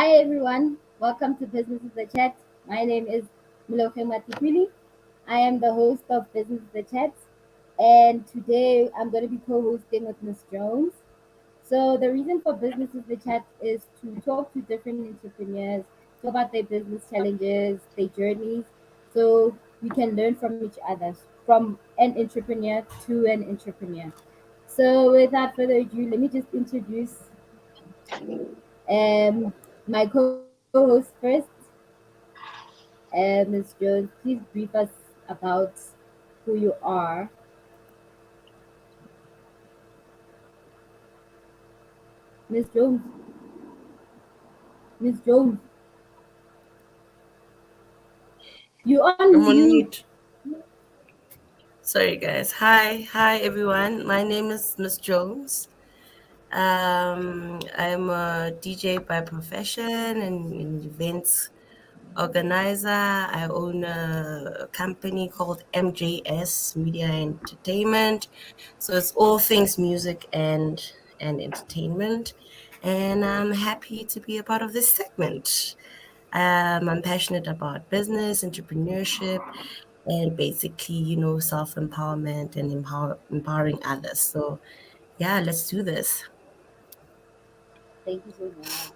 Hi everyone, welcome to Business is the Chat. My name is Miloke Matikwili. I am the host of Business is the Chat, and today I'm going to be co-hosting with Miss Jones. So the reason for Business is the Chat is to talk to different entrepreneurs, talk about their business challenges, their journeys, so we can learn from each other, from an entrepreneur to an entrepreneur. So without further ado, let me just introduce um, my co-host first, Ms. Jones. Please brief us about who you are. Ms. Jones. Ms. Jones, you on I'm on mute. mute. Sorry, guys. Hi, everyone. My name is Miss Jones. I'm a DJ by profession and an events organizer. I own a company called MJS Media Entertainment. So it's all things music and entertainment. And I'm happy to be a part of this segment. I'm passionate about business, entrepreneurship, and basically, self empowerment and empowering others. So, yeah, let's do this. Thank you so much.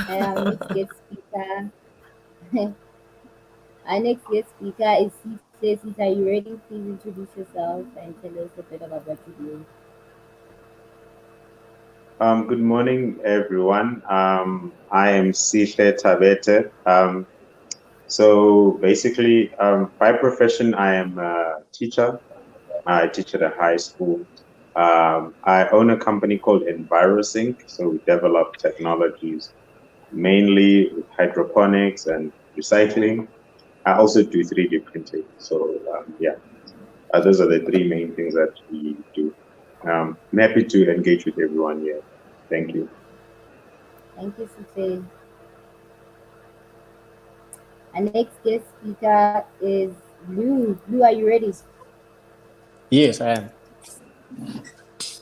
Our next guest speaker. Our next guest speaker is Cisse. Cisse, are you ready? Please introduce yourself and tell us a bit about what you do. Good morning, everyone. I am Sihle Tabete. So basically, by profession, I am a teacher. I teach at a high school. I own a company called EnviroSync. So we develop technologies mainly with hydroponics and recycling. I also do 3D printing. So yeah, those are the three main things that we do. I'm happy to engage with everyone here. Thank you. Thank you, Cisse. Our next guest speaker is Blue. Blue, are you ready? Yes, I am.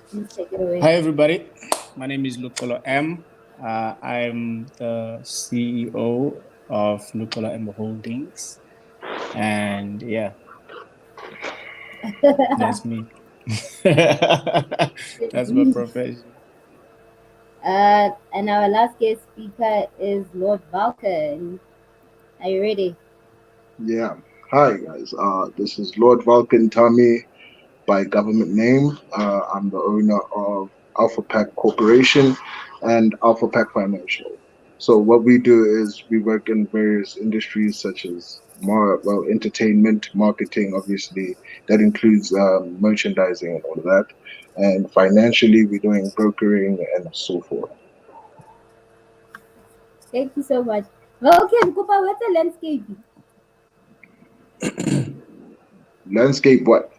Please take it away. Hi, everybody. My name is Lupolo M. I'm the CEO of Lupolo M Holdings. And yeah, that's me. That's my profession. And our last guest speaker is Lord Vulcan. Are you ready? Yeah. Hi, guys. This is Lord Vulcan Tommy by government name. I'm the owner of Alpha Pack Corporation and Alpha Pack Financial. So what we do is we work in various industries such as entertainment, marketing, obviously that includes merchandising and all of that. And financially, we're doing brokering and so forth. Thank you so much. Vulcan, Kupa, what's a landscape? Landscape, what?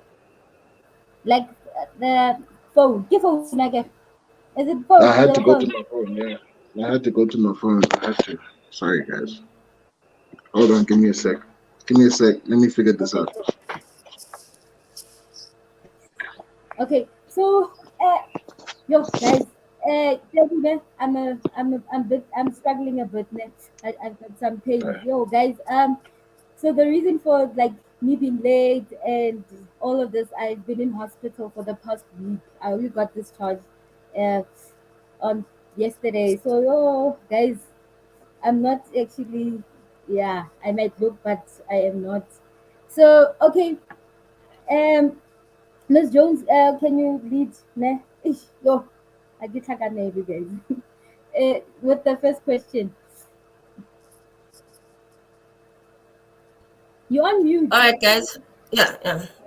Like the phone. Give phone again. Is it phone? Is I it a had to phone? go to my phone. Yeah, I had to go to my phone. I had to. Sorry, guys. Hold on. Give me a sec. Give me a sec. Let me figure this Okay, out. so okay, so yo guys, tell me, man, I'm struggling a bit. Man. I've got some pain. Yo guys, so the reason for like me being late and all of this, I've been in hospital for the past week. I only got discharged uh, on yesterday. So yo guys, I'm not actually. Yeah, I might look, but I am not. So okay, um, Miss Jones, can you lead me? Yo, I get like a name, guys. With the first question, you on mute. All right, guys. Yeah.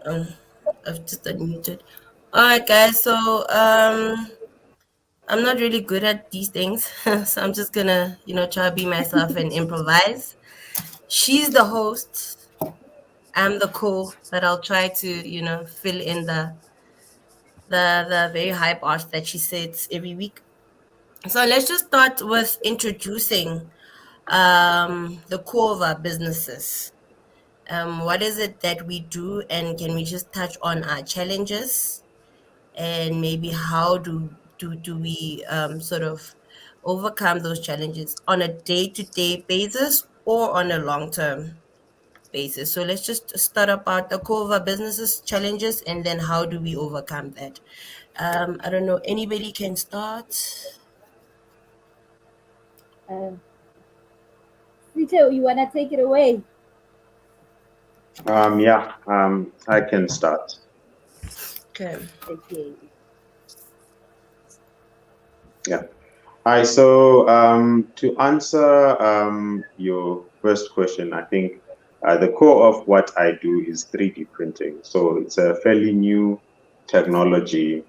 I've just unmuted. All right, guys. So, I'm not really good at these things, so I'm just gonna, try to be myself and improvise. She's the host. I'm the co, but I'll try to, fill in the very high bars that she sets every week. So let's just start with introducing the core of our businesses. What is it that we do, and can we just touch on our challenges and maybe how do do we sort of overcome those challenges on a day-to-day basis or on a long-term basis? So let's just start about the core of our businesses challenges, and then how do we overcome that? I don't know. Anybody can start. Uh, Sito, you wanna take it away? Yeah, I can start. Okay. Okay. Yeah. Hi. So to answer your first question, I think the core of what I do is 3D printing. So it's a fairly new technology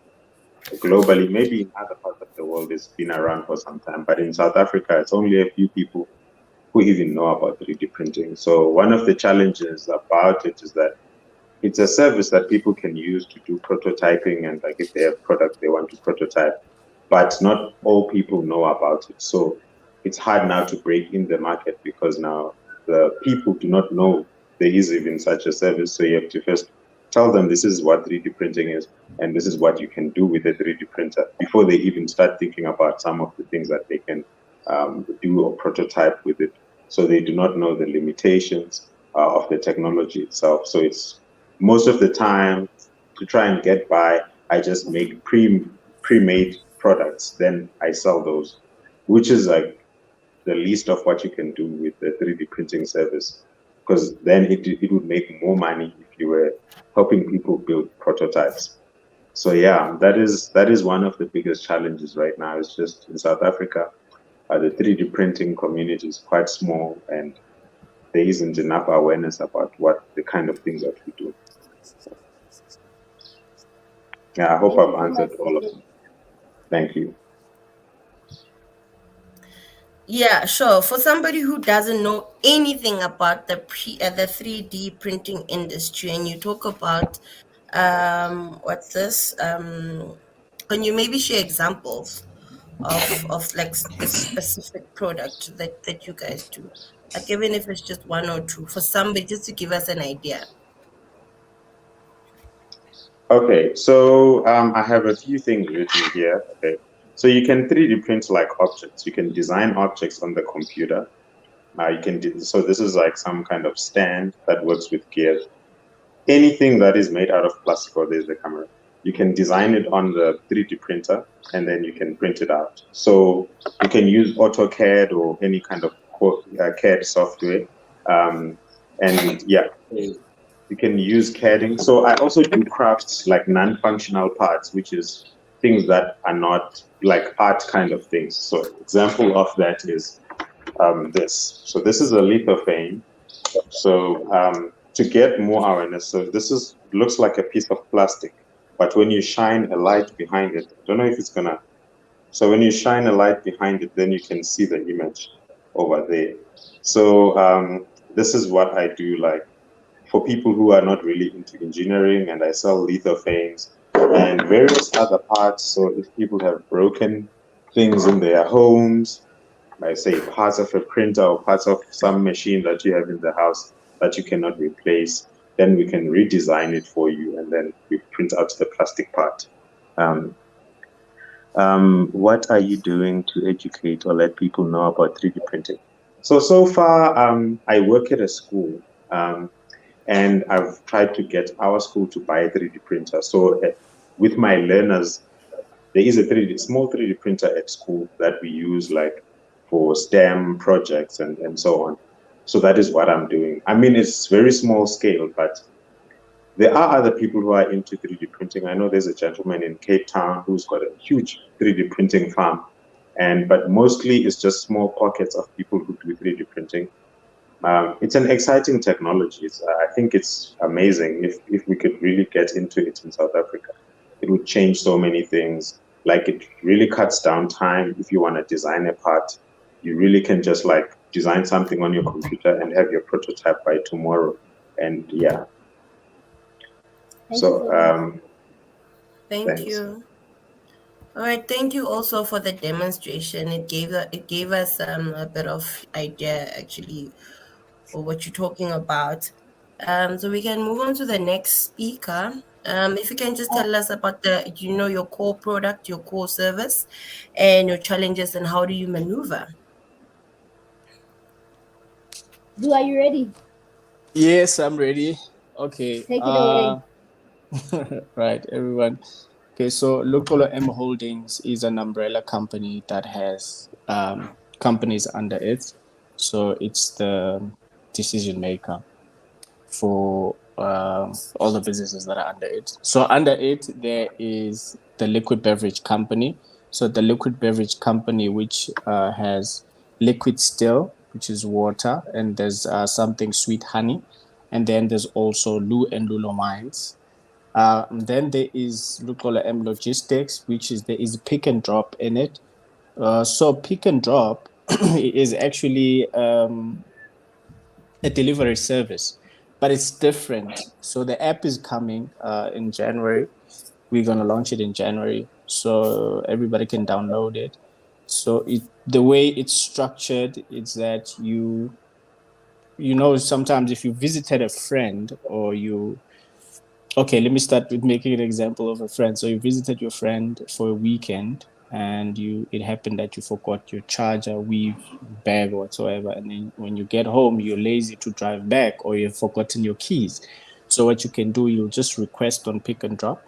globally. Maybe in other parts of the world, it's been around for some time, but in South Africa, it's only a few people who even know about 3D printing. So one of the challenges about it is that it's a service that people can use to do prototyping, and like if they have products they want to prototype, but not all people know about it. So it's hard now to break in the market because now the people do not know there is even such a service. So you have to first tell them this is what 3D printing is and this is what you can do with a 3D printer before they even start thinking about some of the things that they can do or prototype with it. So they do not know the limitations of the technology itself. So it's most of the time to try and get by, I just make pre-made products, then I sell those, which is like the least of what you can do with the 3D printing service, because then it would make more money if you were helping people build prototypes. So yeah, that is one of the biggest challenges right now. Is just in South Africa, the 3D printing community is quite small, and there isn't enough awareness about what the kind of things that we do. Yeah, I hope Thank you I've so much, answered all of Sito. them. Thank you. Yeah, sure. For somebody who doesn't know anything about the 3D printing industry, and you talk about what's this? Can you maybe share examples of like the specific product that you guys do? Like even if it's just one or two, for somebody just to give us an idea. Okay, so I have a few things written here. Okay, so you can 3D print like objects. You can design objects on the computer. So this is like some kind of stand that works with gears. Anything that is made out of plastic, or there's the camera, you can design it on the 3D printer and then you can print it out. So you can use AutoCAD or any kind of CAD software. Um, and yeah, you can use CADing. So I also do crafts like non-functional parts, which is things that are not like art kind of things. So example of that is this. So this is a lithophane. So to get more awareness, so this is looks like a piece of plastic, but when you shine a light behind it, I don't know if it's gonna. So when you shine a light behind it, then you can see the image over there. So this is what I do, like for people who are not really into engineering, and I sell lithophanes and various other parts. So if people have broken things in their homes, I say parts of a printer or parts of some machine that you have in the house that you cannot replace, then we can redesign it for you and then we print out the plastic part. Um, what are you doing to educate or let people know about 3D printing? So far, I work at a school, um, and I've tried to get our school to buy a 3D printer. So with my learners, there is a small 3D printer at school that we use like for STEM projects and so on. So that is what I'm doing. I mean, it's very small scale, but there are other people who are into 3D printing. I know there's a gentleman in Cape Town who's got a huge 3D printing farm, and but mostly it's just small pockets of people who do 3D printing. It's an exciting technology. I think it's amazing if we could really get into it in South Africa. It would change so many things. Like it really cuts down time. If you want to design a part, you really can just like design something on your computer and have your prototype by tomorrow. And yeah, Thank you so so much. Thank thanks. you. All right, thank you also for the demonstration. It gave us a bit of idea actually for what you're talking about. So we can move on to the next speaker. If you can just tell us about your core product, your core service, and your challenges, and how do you maneuver? Are you ready? Yes, I'm ready. Okay. Take it away. Right, everyone. Okay, so Lukolo M Holdings is an umbrella company that has companies under it. So it's the decision maker for all the businesses that are under it. So under it, there is the liquid beverage company. So the liquid beverage company, which has liquid still, which is water, and there's something sweet honey, and then there's also Lu and Lulo wines. Then there is Lukola M Logistics, which is there is pick and drop in it. So pick and drop is actually a delivery service, but it's different. So the app is coming in January. We're gonna launch it in January, so everybody can download it. So the way it's structured is that sometimes if you visited a friend or you okay, let me start with making an example of a friend. So you visited your friend for a weekend and it happened that you forgot your charger, weave, bag, or whatsoever. And then when you get home, you're lazy to drive back or you've forgotten your keys. So what you can do, you'll just request on pick and drop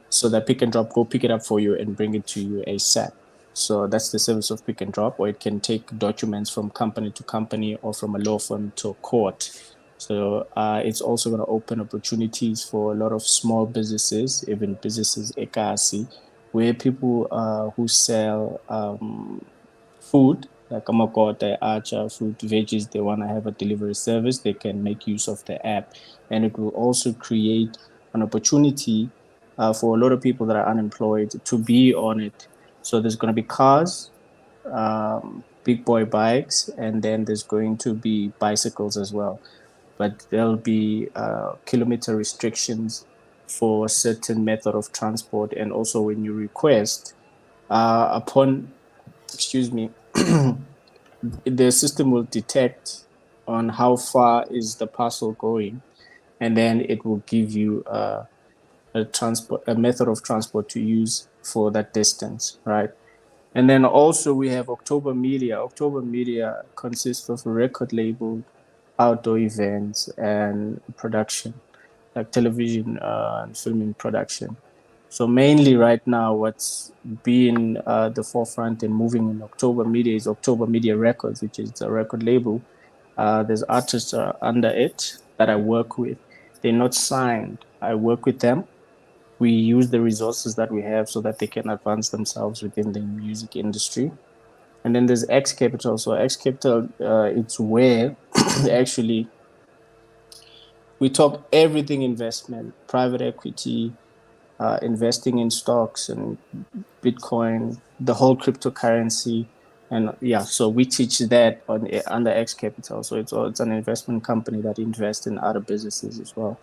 so that pick and drop go pick it up for you and bring it to you ASAP. So that's the service of pick and drop, or it can take documents from company to company or from a law firm to a court. So it's also going to open opportunities for a lot of small businesses, even businesses ekasi, where people who sell food like amakota, acha, fruit, veggies, they want to have a delivery service, they can make use of the app. And it will also create an opportunity for a lot of people that are unemployed to be on it. So there's going to be cars, big boy bikes, and then there's going to be bicycles as well. But there'll be kilometer restrictions for a certain method of transport. And also when you request, excuse me, the system will detect on how far is the parcel going, and then it will give you a method of transport to use for that distance, right? And then also we have October Media. October Media consists of a record label, outdoor events, and production, like television and filming production. So mainly right now, what's been the forefront and moving in October Media is October Media Records, which is a record label. There's artists under it that I work with. They're not signed. I work with them. We use the resources that we have so that they can advance themselves within the music industry. And then there's X Capital. So X Capital, it's where actually we talk everything investment, private equity, investing in stocks and Bitcoin, the whole cryptocurrency. And yeah, so we teach that under X Capital. So it's an investment company that invests in other businesses as well.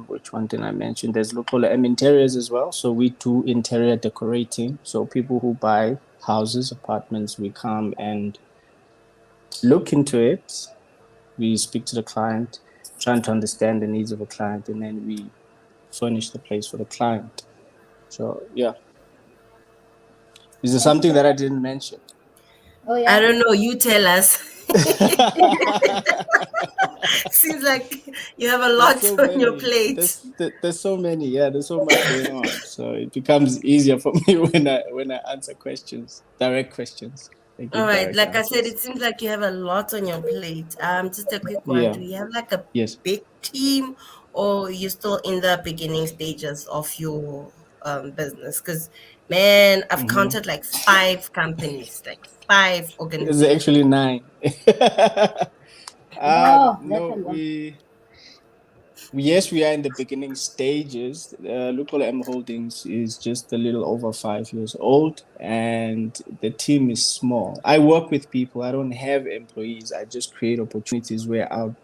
Which one did I mention? There's local interiors as well. So we do interior decorating. So people who buy houses, apartments, we come and look into it. We speak to the client, trying to understand the needs of a client, and then we furnish the place for the client. So yeah, is there Thank you something so that I much. didn't mention? Oh I yeah. don't know. You tell us. Seems like you have a There's lot so on your many. plate. There's so many. Yeah, there's so much going on. So it becomes easier for me when I answer questions, direct questions. I All give right. direct Like I said, answers. it seems like you have a lot on your plate. Just a quick one. Yeah. Do you have like a Yes. big team, or you're still in the beginning stages of your business? Because man, I've Mm-hmm. counted like 5 companies, like 5 It's organizations. actually 9. Oh, that's No, a lot. yes, we are in the beginning stages. Local M Holdings is just a little over 5 years old, and the team is small. I work with people. I don't have employees. I just create opportunities where I'll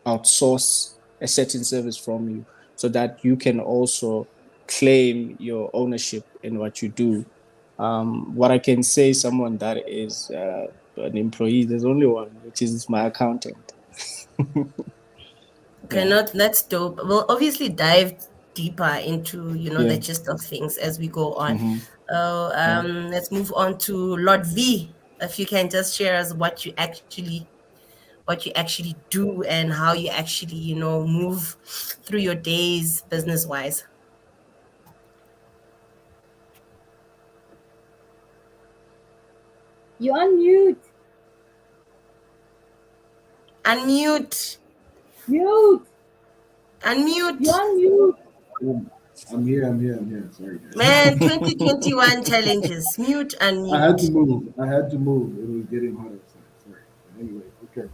outsource a certain service from you, so that you can also claim your ownership in what you do. What I can say, someone that is an employee, there's only one, which is my accountant. Okay, Yeah. not that's dope. We'll obviously dive deeper into, the Yeah. gist of things as we go on. Mm-hmm. So Yeah. let's move on to Lord V. If you can just share us what you actually do and how you actually, move through your days business wise. You on mute. Unmute. Mute. You Unmute. on mute. I'm here. I'm here. Sorry, guys. Man, 2021 challenges. Mute, I had to unmute. move. I had to move. It was getting hot outside. Sorry. But anyway, okay.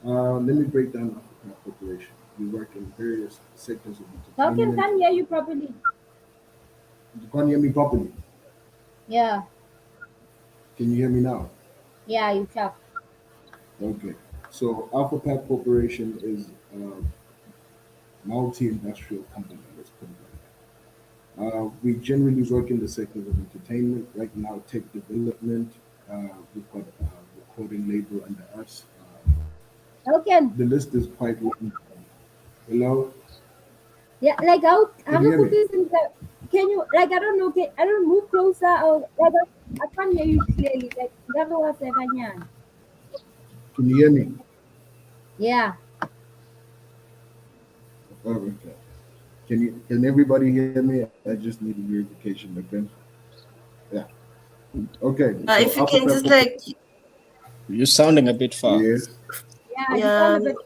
Let me break down Africa Corporation. We work in various sectors of Falcon entertainment. can't hear you properly. You can't hear me properly. Yeah. Can you hear me now? Yeah, you sharp. Okay. So Alpha Pack Corporation is a multi-industrial company. Let's put it like that. We generally work in the sectors of entertainment. Right now, tech development. We've got a recording label under us. Falcon. The list is quite long. Hello? Yeah, like how Can you to hear put me? this in the, can you, like, I don't know, I don't move closer, or like I can't hear you clearly. Like that was Evanya. Can you hear me? Yeah. Oh, okay. Can everybody hear me? I just need a verification again. Yeah. Okay. So If you Alpha can Pack just like, You're sounding a bit far. Yes. Yeah, you sound yeah, a bit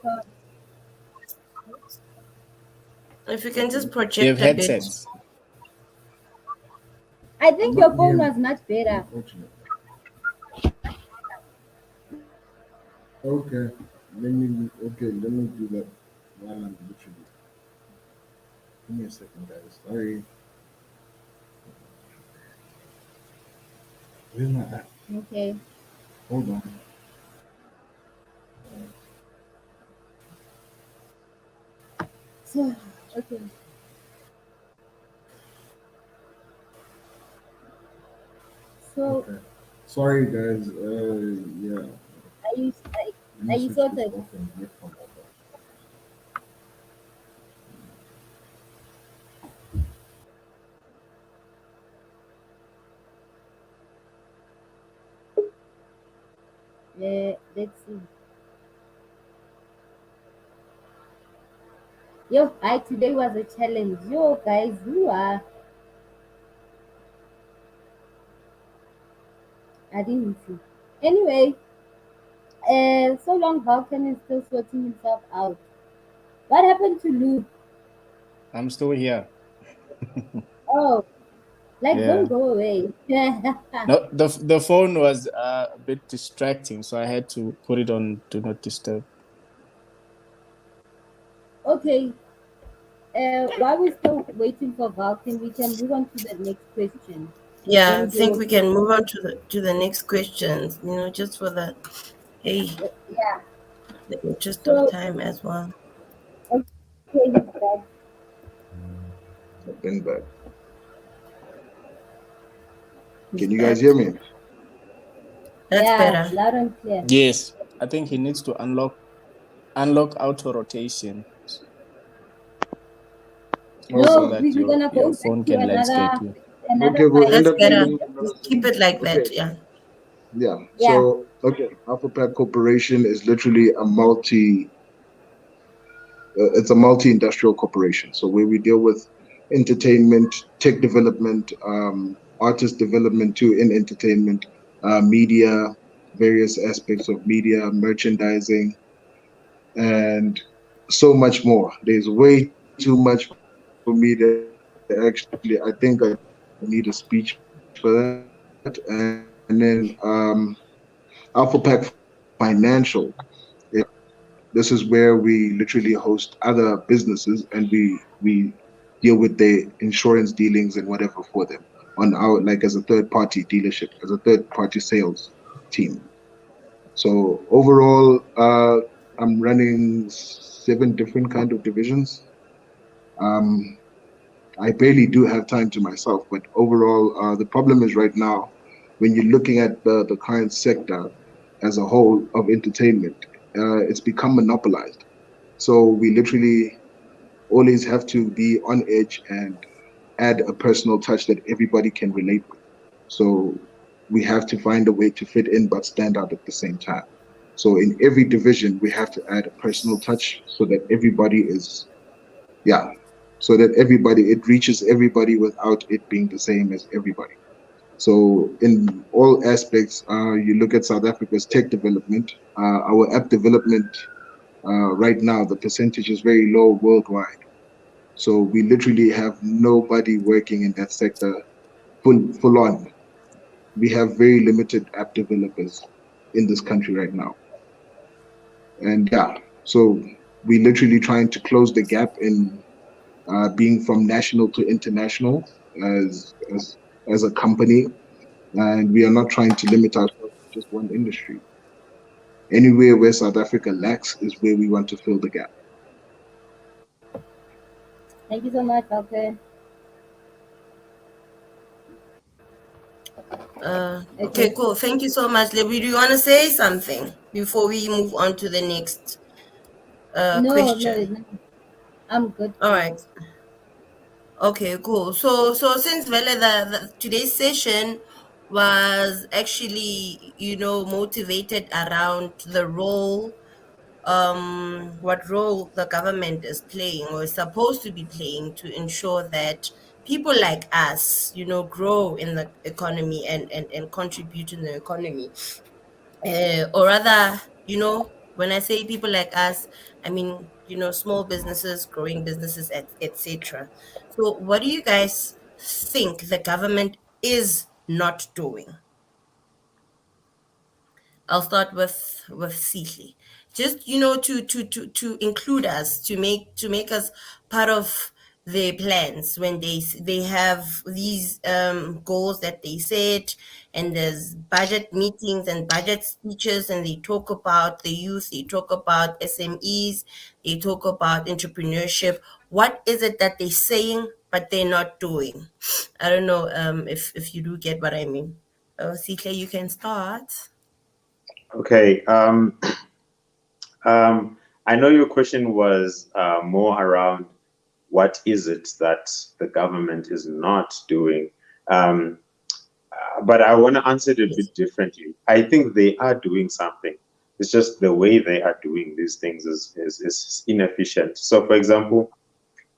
if you can just You have project a bit. headsets. I I'm think your not phone hearing, was much better. unfortunately. Okay. Let me do that while I'm literally. Give me a second, guys. Sorry. Where's my app? Okay. Hold on. So okay. So Okay. Sorry, guys. Yeah. are you Let are me you switch this sorted? off and get from over. Let's see. Yo, today was a challenge. Yo guys, you are, I didn't see. Anyway, so long Vulcan is still sorting himself out. What happened to Lou? I'm still here. Oh, like don't Yeah. go away. No, the phone was a bit distracting, so I had to put it on do not disturb. Okay. While we're still waiting for Vulcan, we can move on to the next question. Let Yeah, me I deal think with we can move on to the next questions. Just for the hey, yeah. the interest of So time as well. okay, he's back. I've been back. Who's Can you guys back? hear me? That's Yeah, better. loud and clear. Yes, I think he needs to unlock auto rotation Hold so No, on. that we're gonna your go back phone to can landscape you. another Okay, we'll mic. end That's up better. using another Just keep system. it like that. Okay. Yeah. Yeah. Yeah. So, okay, Alpha Pack Corporation is literally it's a multi-industrial corporation. So where we deal with entertainment, tech development, artist development too in entertainment, media, various aspects of media, merchandising, and so much more. There's way too much for me to actually. I think I need a speech for that. And then Alpha Pack Financial. This is where we literally host other businesses and we deal with their insurance dealings and whatever for them on our, like, as a third party dealership, as a third party sales team. So overall, I'm running 7 different kind of divisions. Um, I barely do have time to myself, but overall, the problem is right now when you're looking at the current sector as a whole of entertainment, it's become monopolized. So we literally always have to be on edge and add a personal touch that everybody can relate with. So we have to find a way to fit in but stand out at the same time. So in every division, we have to add a personal touch so that everybody is, yeah, so that everybody, it reaches everybody without it being the same as everybody. So in all aspects, you look at South Africa's tech development, our app development right now, the percentage is very low worldwide. So we literally have nobody working in that sector full on. We have very limited app developers in this country right now. And yeah, so we literally trying to close the gap in being from national to international as as as a company, and we are not trying to limit ourselves to just one industry. Anywhere where South Africa lacks is where we want to fill the gap. Thank you so much, Falcon. Okay, Okay. cool. Thank you so much, Libby. Do you want to say something before we move on to the next No, no, question? no. I'm good. All right. Okay, cool. So since Vele, the today's session was actually, motivated around the role, what role the government is playing or is supposed to be playing to ensure that people like us, grow in the economy and contribute in the economy. Or rather, when I say people like us, I mean, small businesses, growing businesses, etc. So, what do you guys think the government is not doing? I'll start with Sihle. Just to include us, to make us part of their plans when they have these goals that they set, and there's budget meetings and budget speeches, and they talk about the youth, they talk about SMEs, they talk about entrepreneurship. What is it that they're saying but they're not doing? I don't know if you do get what I mean. Sihle, you can start. Okay. I know your question was more around what is it that the government is not doing. Um, but I want to answer it a bit differently. I think they are doing something. It's just the way they are doing these things is inefficient. So, for example,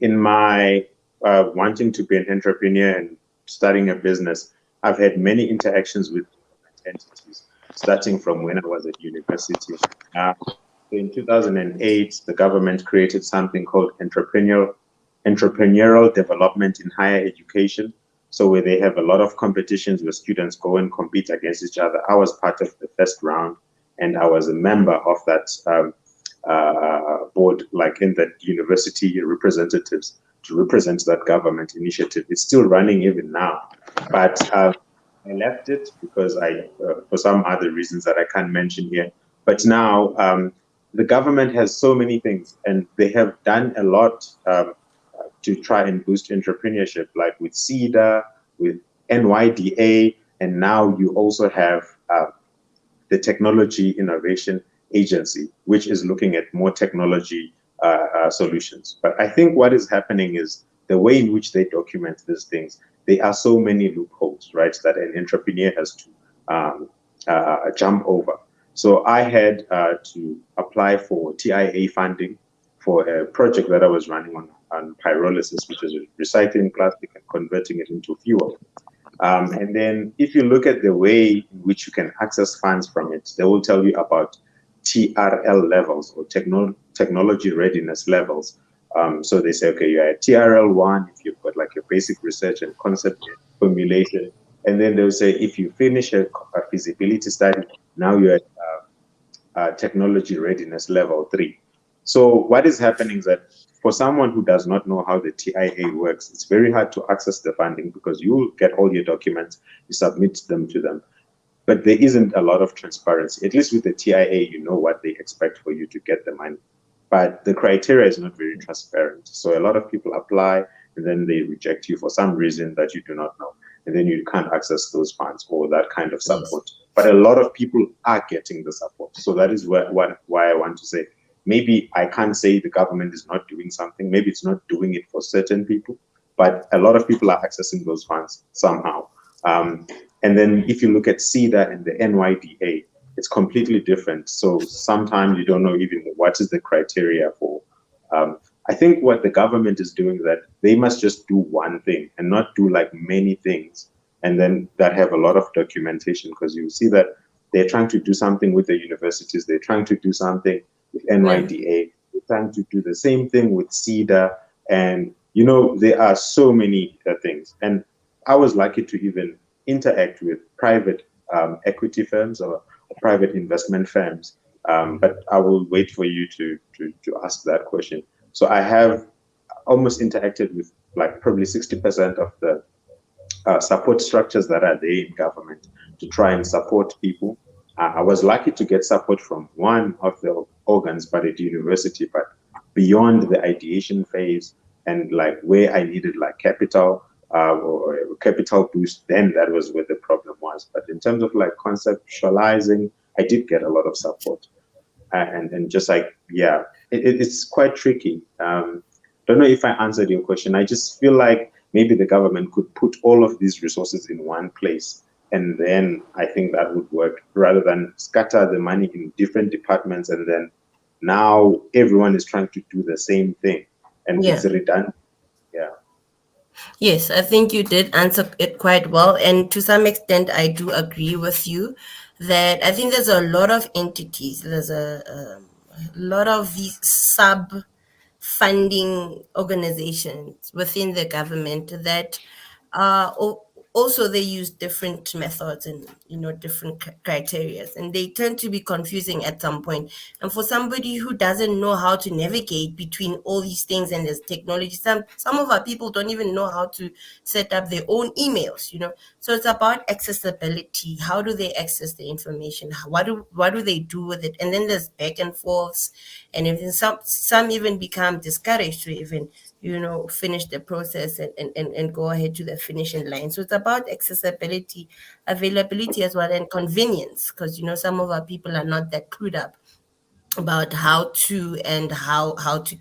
in my wanting to be an entrepreneur and starting a business, I've had many interactions with entities, starting from when I was at university. In 2008, the government created something called entrepreneurial development in higher education. So where they have a lot of competitions where students go and compete against each other. I was part of the first round, and I was a member of that board, like in the university representatives to represent that government initiative. It's still running even now, but I left it because for some other reasons that I can't mention here. But now the government has so many things, and they have done a lot to try and boost entrepreneurship, like with CEDA, with NYDA, and now you also have the Technology Innovation Agency, which is looking at more technology solutions. But I think what is happening is the way in which they document these things. There are so many loopholes, right, that an entrepreneur has to jump over. So I had to apply for TIA funding for a project that I was running on pyrolysis, which is recycling plastic and converting it into fuel. And then if you look at the way in which you can access funds from it, they will tell you about TRL levels or technology readiness levels. So they say, okay, you're at TRL1 if you've got like your basic research and concept formulation. And then they'll say, if you finish a feasibility study, now you're at technology readiness level 3. So what is happening is that for someone who does not know how the TIA works, it's very hard to access the funding because you get all your documents, you submit them to them. But there isn't a lot of transparency. At least with the TIA, you know what they expect for you to get the money. But the criteria is not very transparent. So a lot of people apply and then they reject you for some reason that you do not know. And then you can't access those funds or that kind of support. But a lot of people are getting the support. So that is why I want to say maybe I can't say the government is not doing something. Maybe it's not doing it for certain people, but a lot of people are accessing those funds somehow. And then if you look at CEDA and the NYDA, it's completely different. So sometimes you don't know even what is the criteria for. I think what the government is doing is that they must just do one thing and not do like many things, and then that have a lot of documentation, because you see that they're trying to do something with the universities, they're trying to do something with NYDA, they're trying to do the same thing with CEDA, and there are so many things. And I was lucky to even interact with private equity firms or private investment firms. But I will wait for you to ask that question. So I have almost interacted with like probably 60% of the support structures that are there in government to try and support people. I was lucky to get support from one of the organs, but at university, but beyond the ideation phase and like where I needed like capital or capital boost, then that was where the problem was. But in terms of like conceptualizing, I did get a lot of support. And just like, yeah, it's quite tricky. Don't know if I answered your question. I just feel like maybe the government could put all of these resources in one place, and then I think that would work, rather than scatter the money in different departments and then now everyone is trying to do the same thing, and it's redundant. Yeah. Yes, I think you did answer it quite well. And to some extent, I do agree with you that I think there's a lot of entities, there's a lot of these sub funding organizations within the government that also they use different methods and different criteria, and they tend to be confusing at some point. And for somebody who doesn't know how to navigate between all these things and there's technology, some of our people don't even know how to set up their own emails. So it's about accessibility. How do they access the information? What do they do with it? And then there's back and forths, and even some even become discouraged to even finish the process and go ahead to the finishing line. So it's about accessibility, availability as well, and convenience, because some of our people are not that clued up about how to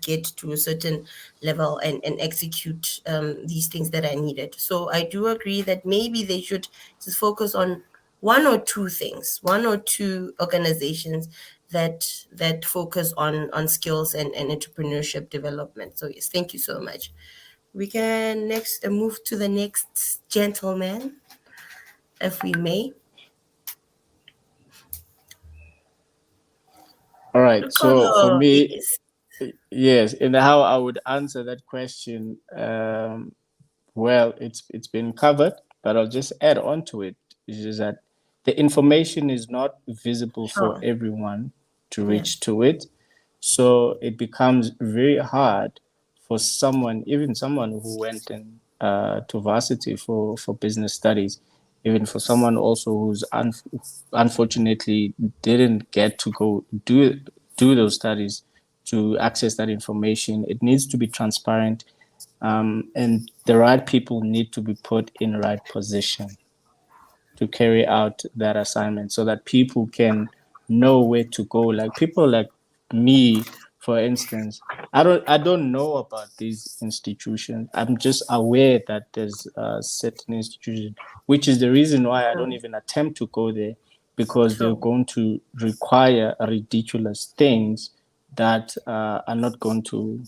get to a certain level and execute these things that are needed. So I do agree that maybe they should just focus on one or two things, one or two organizations that focus on skills and entrepreneurship development. So yes, thank you so much. We can next move to the next gentleman, if we may. All right. So for me, Yes. yes, and how I would answer that question, well, it's been covered, but I'll just add on to it. Is that the information is not visible for Sure. everyone to Yeah. reach to it, so it becomes very hard for someone, even someone who went in to varsity for business studies, even for someone also who's unfortunately didn't get to go do those studies, to access that information. It needs to be transparent, and the right people need to be put in right position to carry out that assignment, so that people can know where to go. Like people like me, for instance, I don't know about these institutions. I'm just aware that there's a certain institution, which is the reason why I don't even attempt to go there, because they're Sure. going to require ridiculous things that are not going to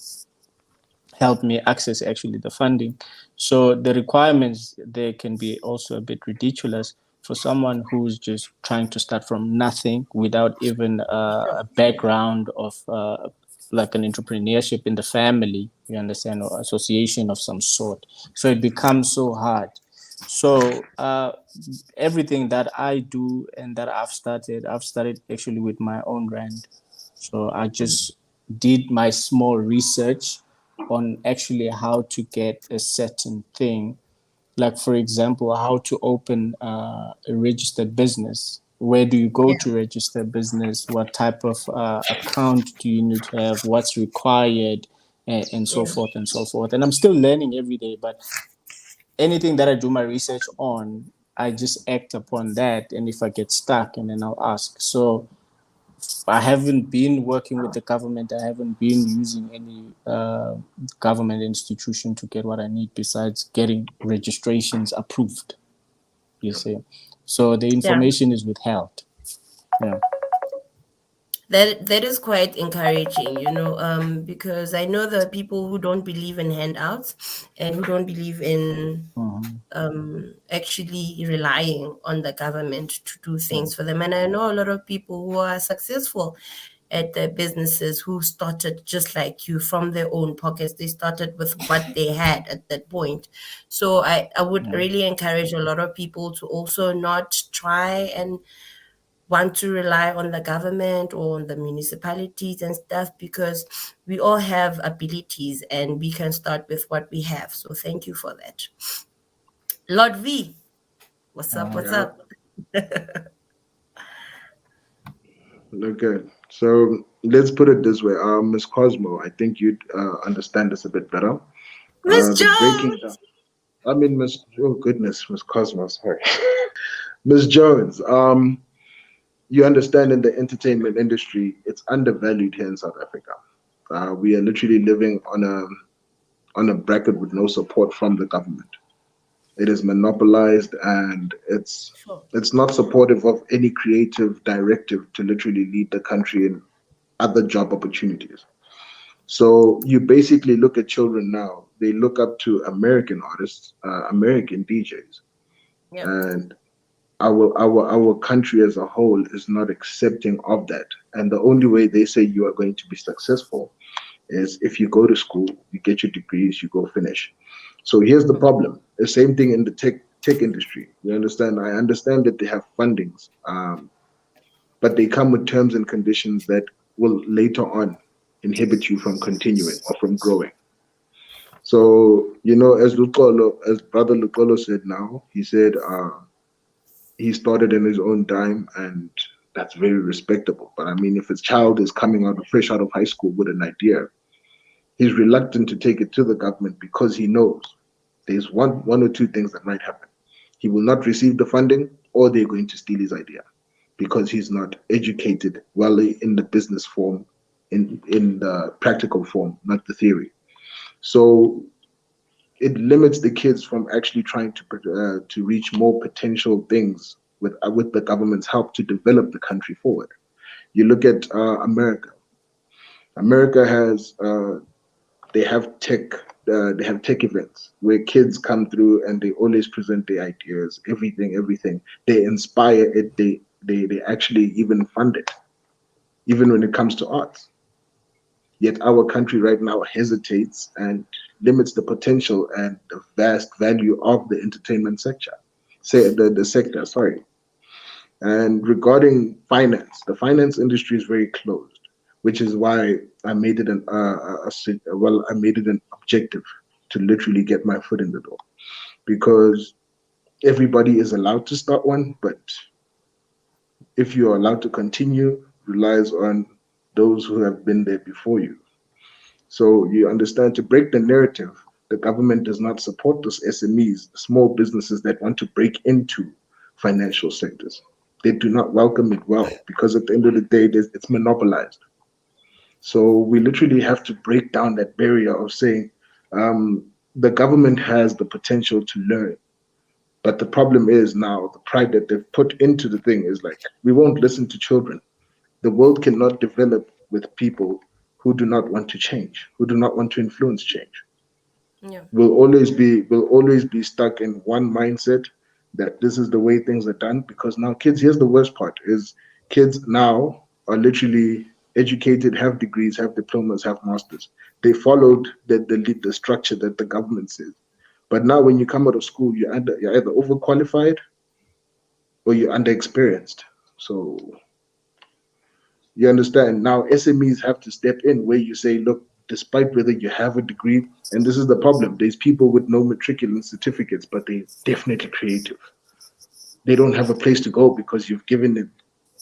help me access actually the funding. So the requirements there can be also a bit ridiculous for someone who's just trying to start from nothing without even a background of like an entrepreneurship in the family, you understand, or association of some sort. So it becomes so hard. So everything that I do and that I've started actually with my own rand. So I just did my small research on actually how to get a certain thing, like for example, how to open a registered business. Where do you go to register business? What type of account do you need to have? What's required? And so Yeah. forth and so forth. And I'm still learning every day, but anything that I do my research on, I just act upon that. And if I get stuck, and then I'll ask. So I haven't been working with the government. I haven't been using any government institution to get what I need besides getting registrations approved. You see, so the Yeah. information is withheld. Yeah. That is quite encouraging, because I know there are people who don't believe in handouts and who don't believe in actually relying on the government to do things for them. And I know a lot of people who are successful at their businesses who started just like you from their own pockets. They started with what they had at that point. So I would really encourage a lot of people to also not try and want to rely on the government or on the municipalities and stuff, because we all have abilities and we can start with what we have. So thank you for that. Lord V, what's up? What's Yeah, up? okay. So let's put it this way. Miss Cosmo, I think you'd understand this a bit better. Miss The breaking down. Jones! I mean, Miss. Oh goodness, Miss Cosmo. Sorry, Miss Jones. You understand in the entertainment industry, it's undervalued here in South Africa. We are literally living on a bracket with no support from the government. It is monopolized, and Sure. it's not supportive of any creative directive to literally lead the country in other job opportunities. So you basically look at children now; they look up to American artists, American DJs, Yeah. and our country as a whole is not accepting of that. And the only way they say you are going to be successful is if you go to school, you get your degrees, you go finish. So here's the problem: the same thing in the tech industry. You understand? I understand that they have fundings, but they come with terms and conditions that will later on inhibit you from continuing or from growing. So as Brother Lukolo said, now he said he started in his own dime, and that's very respectable. But I mean, if his child is coming out fresh out of high school with an idea, he's reluctant to take it to the government because he knows there's one or two things that might happen. He will not receive the funding, or they're going to steal his idea because he's not educated well in the business form, in the practical form, not the theory. So it limits the kids from actually trying to reach more potential things with the government's help to develop the country forward. You look at America. America has they have tech events where kids come through and they always present their ideas, everything. They inspire it. They actually even fund it, even when it comes to arts. Yet our country right now hesitates and limits the potential and the vast value of the entertainment sector. Say the sector, sorry. And regarding finance, the finance industry is very closed, which is why I made it I made it an objective to literally get my foot in the door, because everybody is allowed to start one, but if you are allowed to continue, relies on those who have been there before you. So you understand, to break the narrative, the government does not support those SMEs, small businesses that want to break into financial sectors. They do not welcome it well, because at the end of the day, it's monopolized. So we literally have to break down that barrier of saying the government has the potential to learn. But the problem is now the pride that they've put into the thing is like, we won't listen to children. The world cannot develop with people who do not want to change, who do not want to influence change. Yeah. We'll always be stuck in one mindset that this is the way things are done. Because now kids, here's the worst part, is kids now are literally educated, have degrees, have diplomas, have masters. They followed the structure that the government says. But now when you come out of school, you're either overqualified or you're underexperienced. So you understand? Now SMEs have to step in, where you say, look, despite whether you have a degree, and this is the problem, there's people with no matriculant certificates, but they're definitely creative. They don't have a place to go because you've given it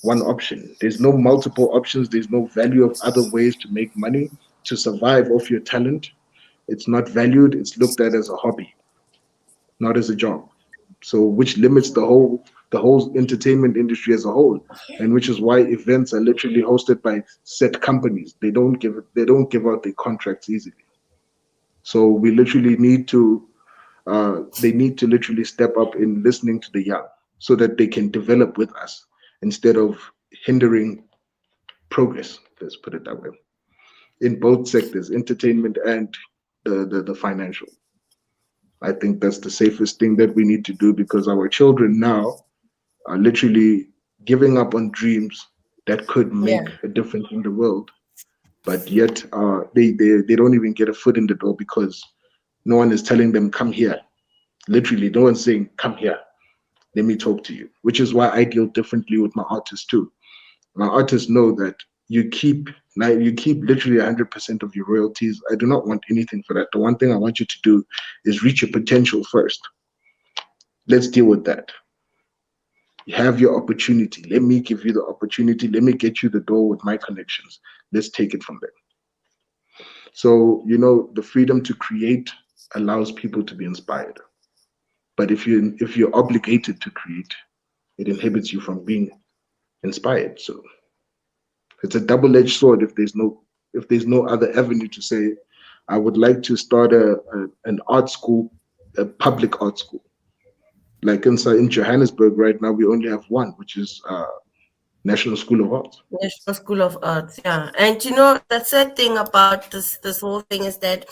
one option. There's no multiple options. There's no value of other ways to make money, to survive off your talent. It's not valued. It's looked at as a hobby, not as a job. So which limits the whole entertainment industry as a whole, and which is why events are literally hosted by set companies. They don't give out their contracts easily. So we literally need to they need to literally step up in listening to the young so that they can develop with us instead of hindering progress. Let's put it that way. In both sectors, entertainment and the financial. I think that's the safest thing that we need to do because our children now are literally giving up on dreams that could make Yeah. a difference in the world, but yet they don't even get a foot in the door because no one is telling them, come here. Literally, no one's saying, come here, let me talk to you, which is why I deal differently with my artists too. My artists know that you keep literally 100% of your royalties. I do not want anything for that. The one thing I want you to do is reach your potential first. Let's deal with that. You have your opportunity. Let me give you the opportunity. Let me get you the door with my connections. Let's take it from there. So, the freedom to create allows people to be inspired. But if you're obligated to create, it inhibits you from being inspired. So it's a double-edged sword if there's no other avenue to say, I would like to start an art school, a public art school. Like inside in Johannesburg right now, we only have one, which is National School of Arts. National School of Arts, yeah. And you know, the sad thing about this whole thing is that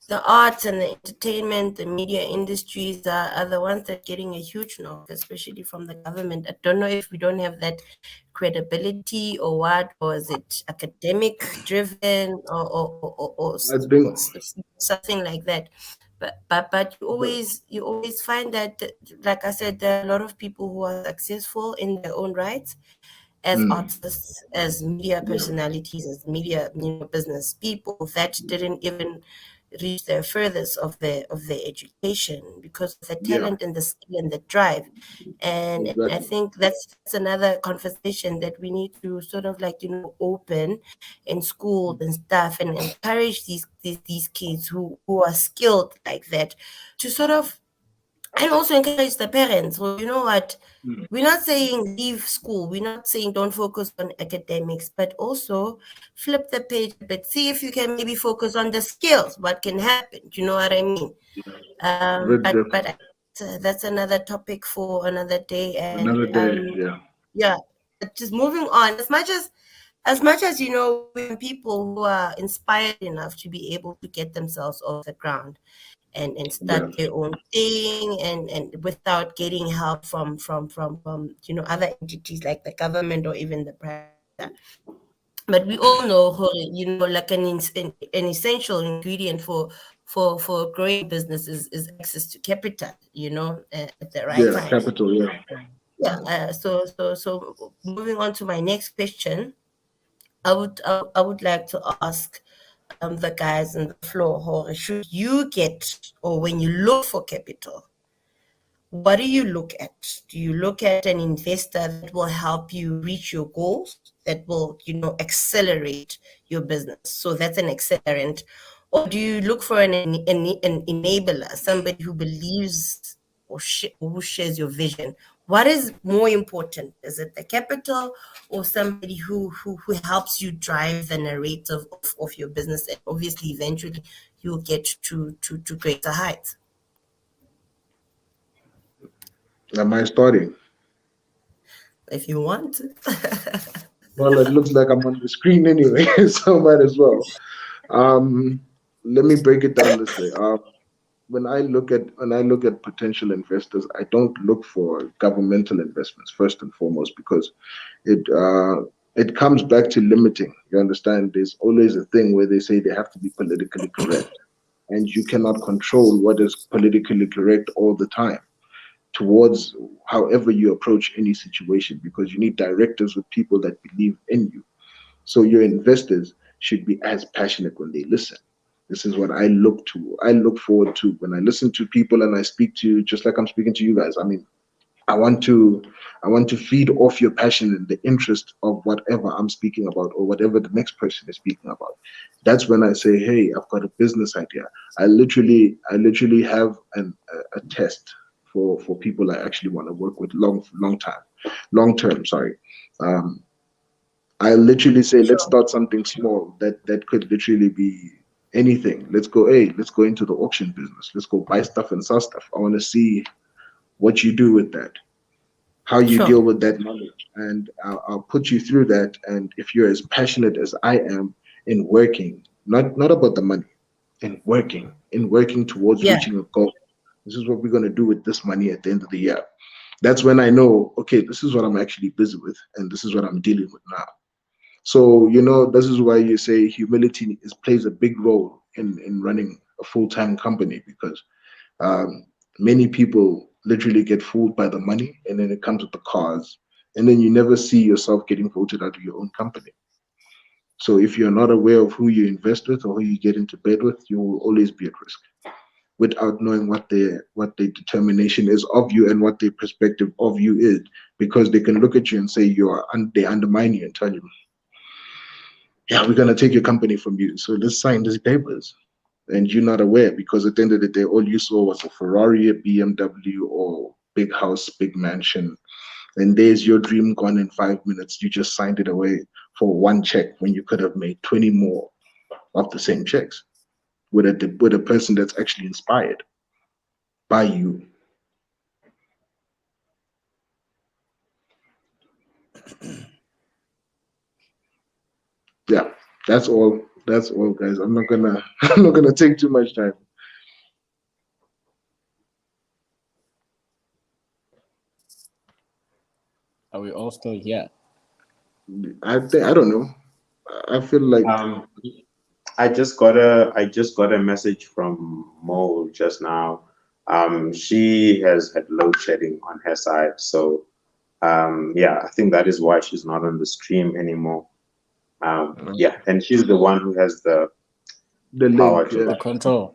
the arts and the entertainment, the media industries are the ones that are getting a huge knock, especially from the government. I don't know if we don't have that credibility or what, or is it academic driven I think something like that. But you always find that, like I said, there are a lot of people who are successful in their own rights as mm, artists, as media yeah, personalities, as media, business people that didn't even reach the furthest of their education because of the yeah, talent and the skill and the drive. And I exactly. think that's another conversation that we need to sort of like, open in schools and stuff and encourage these kids who are skilled like that to sort of, and also encourage the parents. Well, you know what? Mm, We're not saying leave school. We're not saying don't focus on academics, but also flip the page a bit. See if you can maybe focus on the skills. What can happen? Do you know what I mean? yeah, very But different. that's another topic for another day. And Another day. Yeah, yeah. But just moving on. As much as we have people who are inspired enough to be able to get themselves off the ground and yeah, start their own thing and without getting help from other entities like the government or even the private sector. But we all know, like an essential ingredient for growing business is access to capital, at the right yeah. times. Capital. Yeah. Yeah. So moving on to my next question, I would like to ask the guys on the floor, Jorge, should you get, or when you look for capital, what do you look at? Do you look at an investor that will help you reach your goals, that will, accelerate your business? So that's an accelerant. Or do you look for an enabler, somebody who believes or who shares your vision? What is more important? Is it the capital or somebody who helps you drive the narrative of your business? And obviously, eventually, you'll get to greater heights Am I starting? if you want. Well, it looks like I'm on the screen anyway, so might as well. Um, Let me break it down this way. When I look at potential investors, I don't look for governmental investments first and foremost because it comes back to limiting. You understand? There's always a thing where they say they have to be politically correct, and you cannot control what is politically correct all the time towards however you approach any situation because you need directors with people that believe in you. So your investors should be as passionate when they listen. This is what I look to. I look forward to when I listen to people and I speak to you, just like I'm speaking to you guys. I mean, I want to I want to feed off your passion and the interest of whatever I'm speaking about or whatever the next person is speaking about. That's when I say, hey, I've got a business idea. I literally have a test for people I actually want to work with long term. Sorry. I literally say, let's start something small that could literally be anything. Let's go, hey, let's go into the auction business. Let's go buy stuff and sell stuff. I want to see what you do with that, how you Sure. deal with that knowledge, and I'll put you through that. And if you're as passionate as I am in working, not about the money, in working towards Yeah. reaching a goal. This is what we're going to do with this money at the end of the year. That's when I know, okay, this is what I'm actually busy with, and this is what I'm dealing with now. So, this is why you say humility plays a big role in running a full-time company, because um, many people literally get fooled by the money, and then it comes with the cars, and then you never see yourself getting voted out of your own company. So if you're not aware of who you invest with or who you get into bed with, you will always be at risk without knowing what their determination is of you and what their perspective of you is, because they can look at you and say they undermine you and tell you, yeah, we're gonna take your company from you, so let's sign these papers. And you're not aware, because at the end of the day, all you saw was a Ferrari, a BMW, or big house, big mansion. And there's your dream gone in 5 minutes. You just signed it away for one check when you could have made 20 more of the same checks with a person that's actually inspired by you. Yeah, that's all. That's all, guys. I'm not gonna I'm not gonna take too much time. Are we all still here? I don't know. I feel like Um, I just got a message from Mo just now. She has had load shedding on her side, so yeah, I think that is why she's not on the stream anymore. Yeah, and she's the one who has the the power link. to Yeah. The control.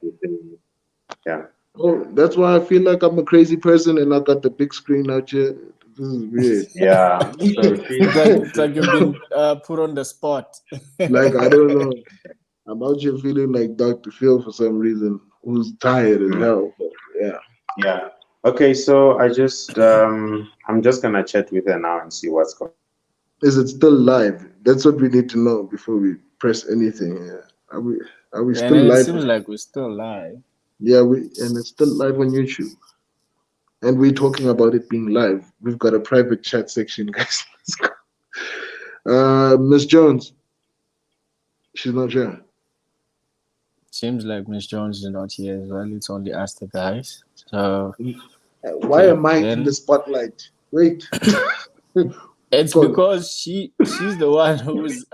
yeah. Oh, that's why I feel like I'm a crazy person and I got the big screen out here. This is weird. Yeah, so she It's like you've been put on the spot. Like, I don't know. I'm out here feeling like Dr. Phil for some reason, who's tired as Mm, hell. But yeah. yeah. Okay, so I'm just gonna chat with her now and see what's going. Is it still live? That's what we need to know before we press anything. Yeah. Are we And still it live? seems like we're still live. Yeah, and it's still live on YouTube. And we're talking about it being live. We've got a private chat section, guys. Let's go. Miss Jones, she's not here. Seems like Miss Jones is not here as well. It's only us the guys. So Why okay, am I in the then spotlight? Wait. it's Go. because she's the one who's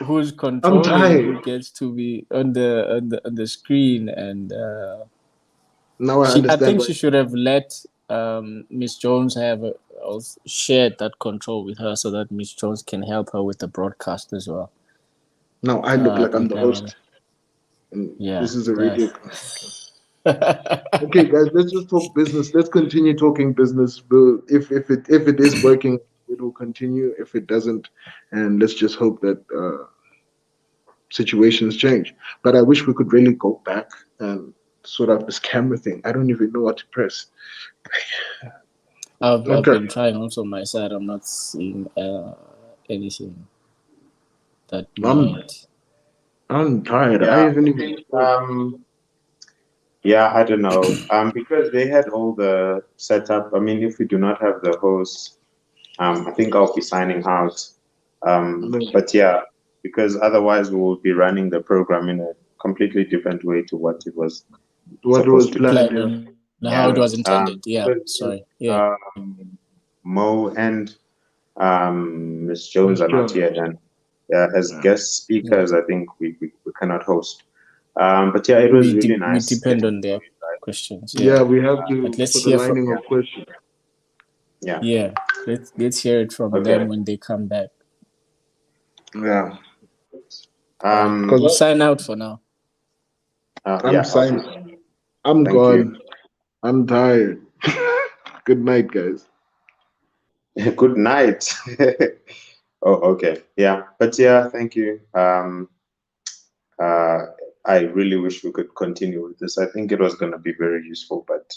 who's I'm controlling who tired. gets to be on the screen, and Now I I understand think why. she should have let Miss Jones have shared that control with her so that Miss Jones can help her with the broadcast as well. Now I look I like I'm think the that would, host. And yeah, this is a radio. that Okay, guys, let's just talk business. Let's continue talking business. If it is working, it will continue. If it doesn't, and let's just hope that situations change. But I wish we could really go back and sort out this camera thing. I don't even know what to press. I've Okay, been trying also on my side. I'm not seeing anything that I'm might. I'm tired. I Yeah, I haven't even. think yeah, I don't know. Because they had all the setup. I mean, if we do not have the host, I think I'll be signing out. But yeah, because otherwise we will be running the program in a completely different way to what it was What was supposed to be. planned? Plan Yeah. on how Yeah. it was intended. Yeah, Because, sorry. Yeah. Mo and Miss Jones Miss are not Jones. here, and as Yeah. guest Yeah. speakers, I think we cannot host. But yeah, it was We really we nice depend getting on to know their you guys. questions. Yeah, Yeah. we have But to let's for the hear from lining of questions. Yeah. yeah. Let's hear it from them Okay. when they come back. Yeah, All right. because We'll sign out for now. I'm Yeah. signed. Okay. I'm Thank you. gone. I'm tired. Good night, guys. Good night. Oh, okay. Yeah. But yeah, thank you. Uh, I really wish we could continue with this. I think it was going to be very useful, but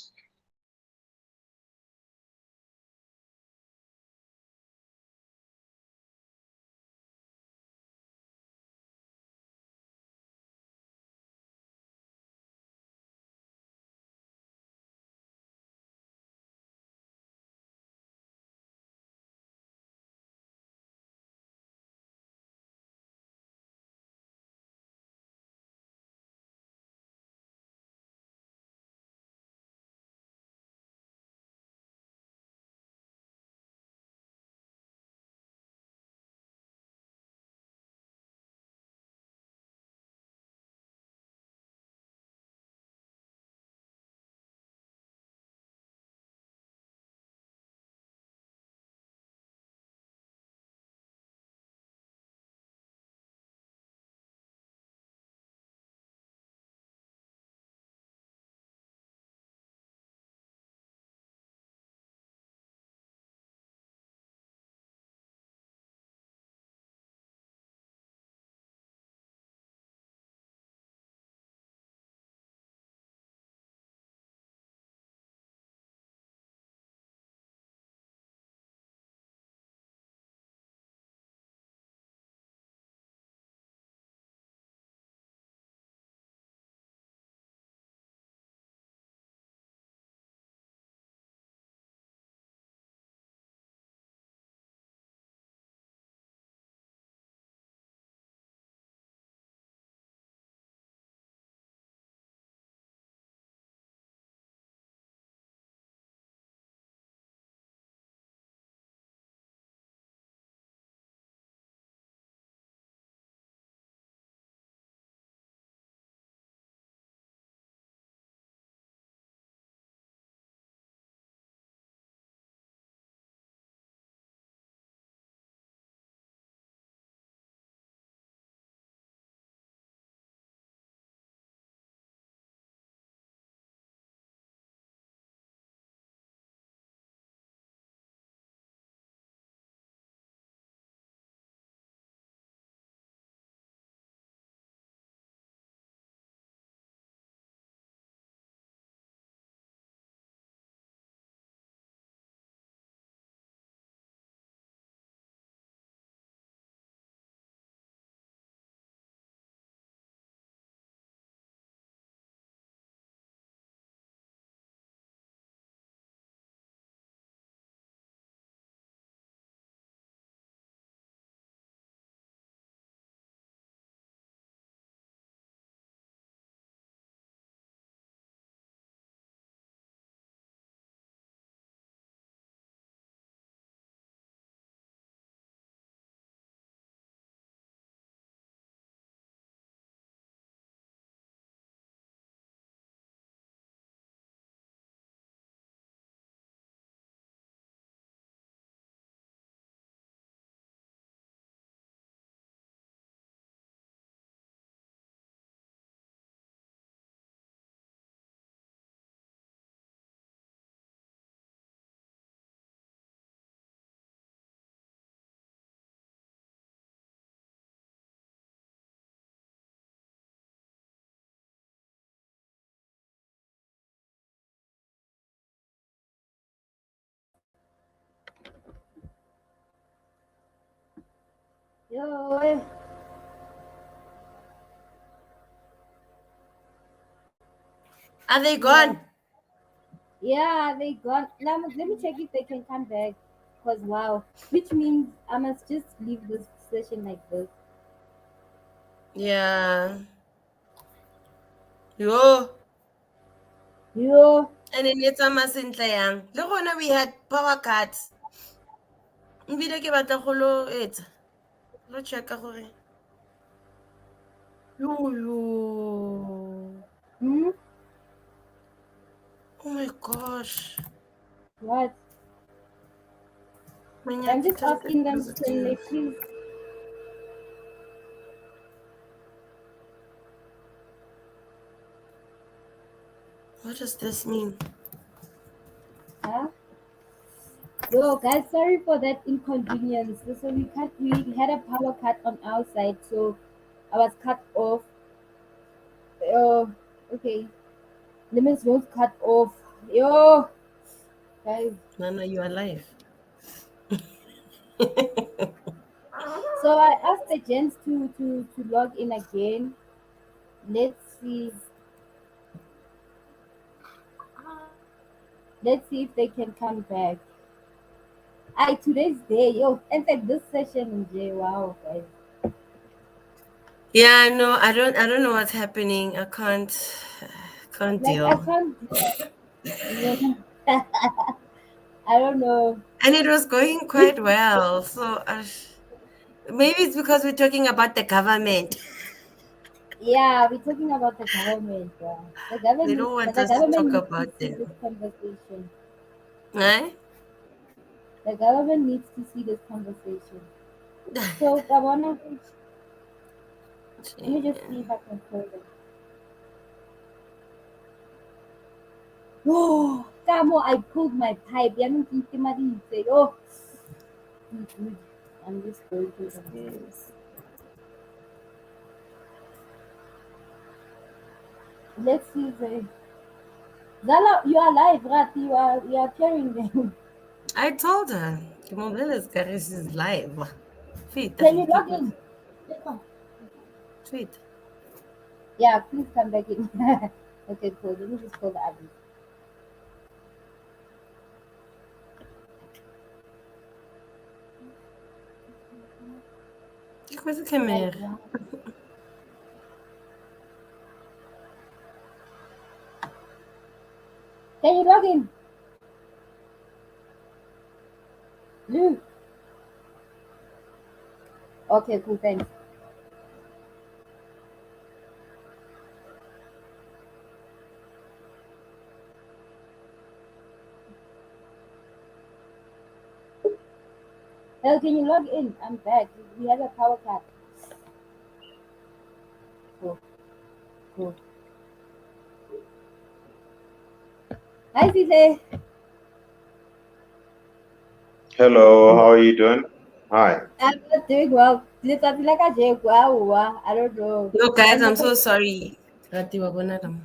Yo, eh. Are they Yeah. gone? Yeah, they gone. Now let me check if they can come back. Cause wow, which means I must just leave this session like this. Yeah. Yo. Yo, And then it's a masentle yang. Le gona we had power cuts. Ebile ke batla go lo etsa. Lo checka gore. Yo. hmm? Oh my gosh. What? My I'm just nyakitang asking them, can they positive. please? What does this mean? Huh? Yo, guys, sorry for that inconvenience. So we had a power cut on our side, so I was cut off. Okay. Lemons don't cut off. Yo, guys. Nana, you are alive. So I asked the gents to log in again. Let's see. Let's see if they can come back. Today's day, yo, in fact, this session, Jay, wow, guys. Yeah, no, I don't know what's happening. I can't Like I deal. can't, I don't know. And it was going quite well. So maybe it's because we're talking about the government. Yeah, we're talking about the government. Yeah. They don't want The us to government talk needs to about see this them. conversation. Eh? The government needs to see this conversation. So I wanna let me just see if I can close it. Oh, Kamo, I pulled my pipe. Yan ang say, oh, dude, I'm just going through them. Yes. Let's see if they. Zala, you are live, Rat. You are carrying them. I told her. Kimobele's Garis is live. Tweet. Can you log in? Tweet. Yeah, please come back in. Okay, cool. Let me just call the admin. Coisa que é Right mer. now. Can you log in? Lou. Okay, cool. Thanks. Hello, can you log in? I'm back. We had a power cut. Cool. Cool. Hi, Cisse. Hello, how are you doing? Hi. I'm not doing well. Literally, like a joke. Wow, I don't know. No, guys, I'm I'm not so gonna, sorry. Rati Wabonadam.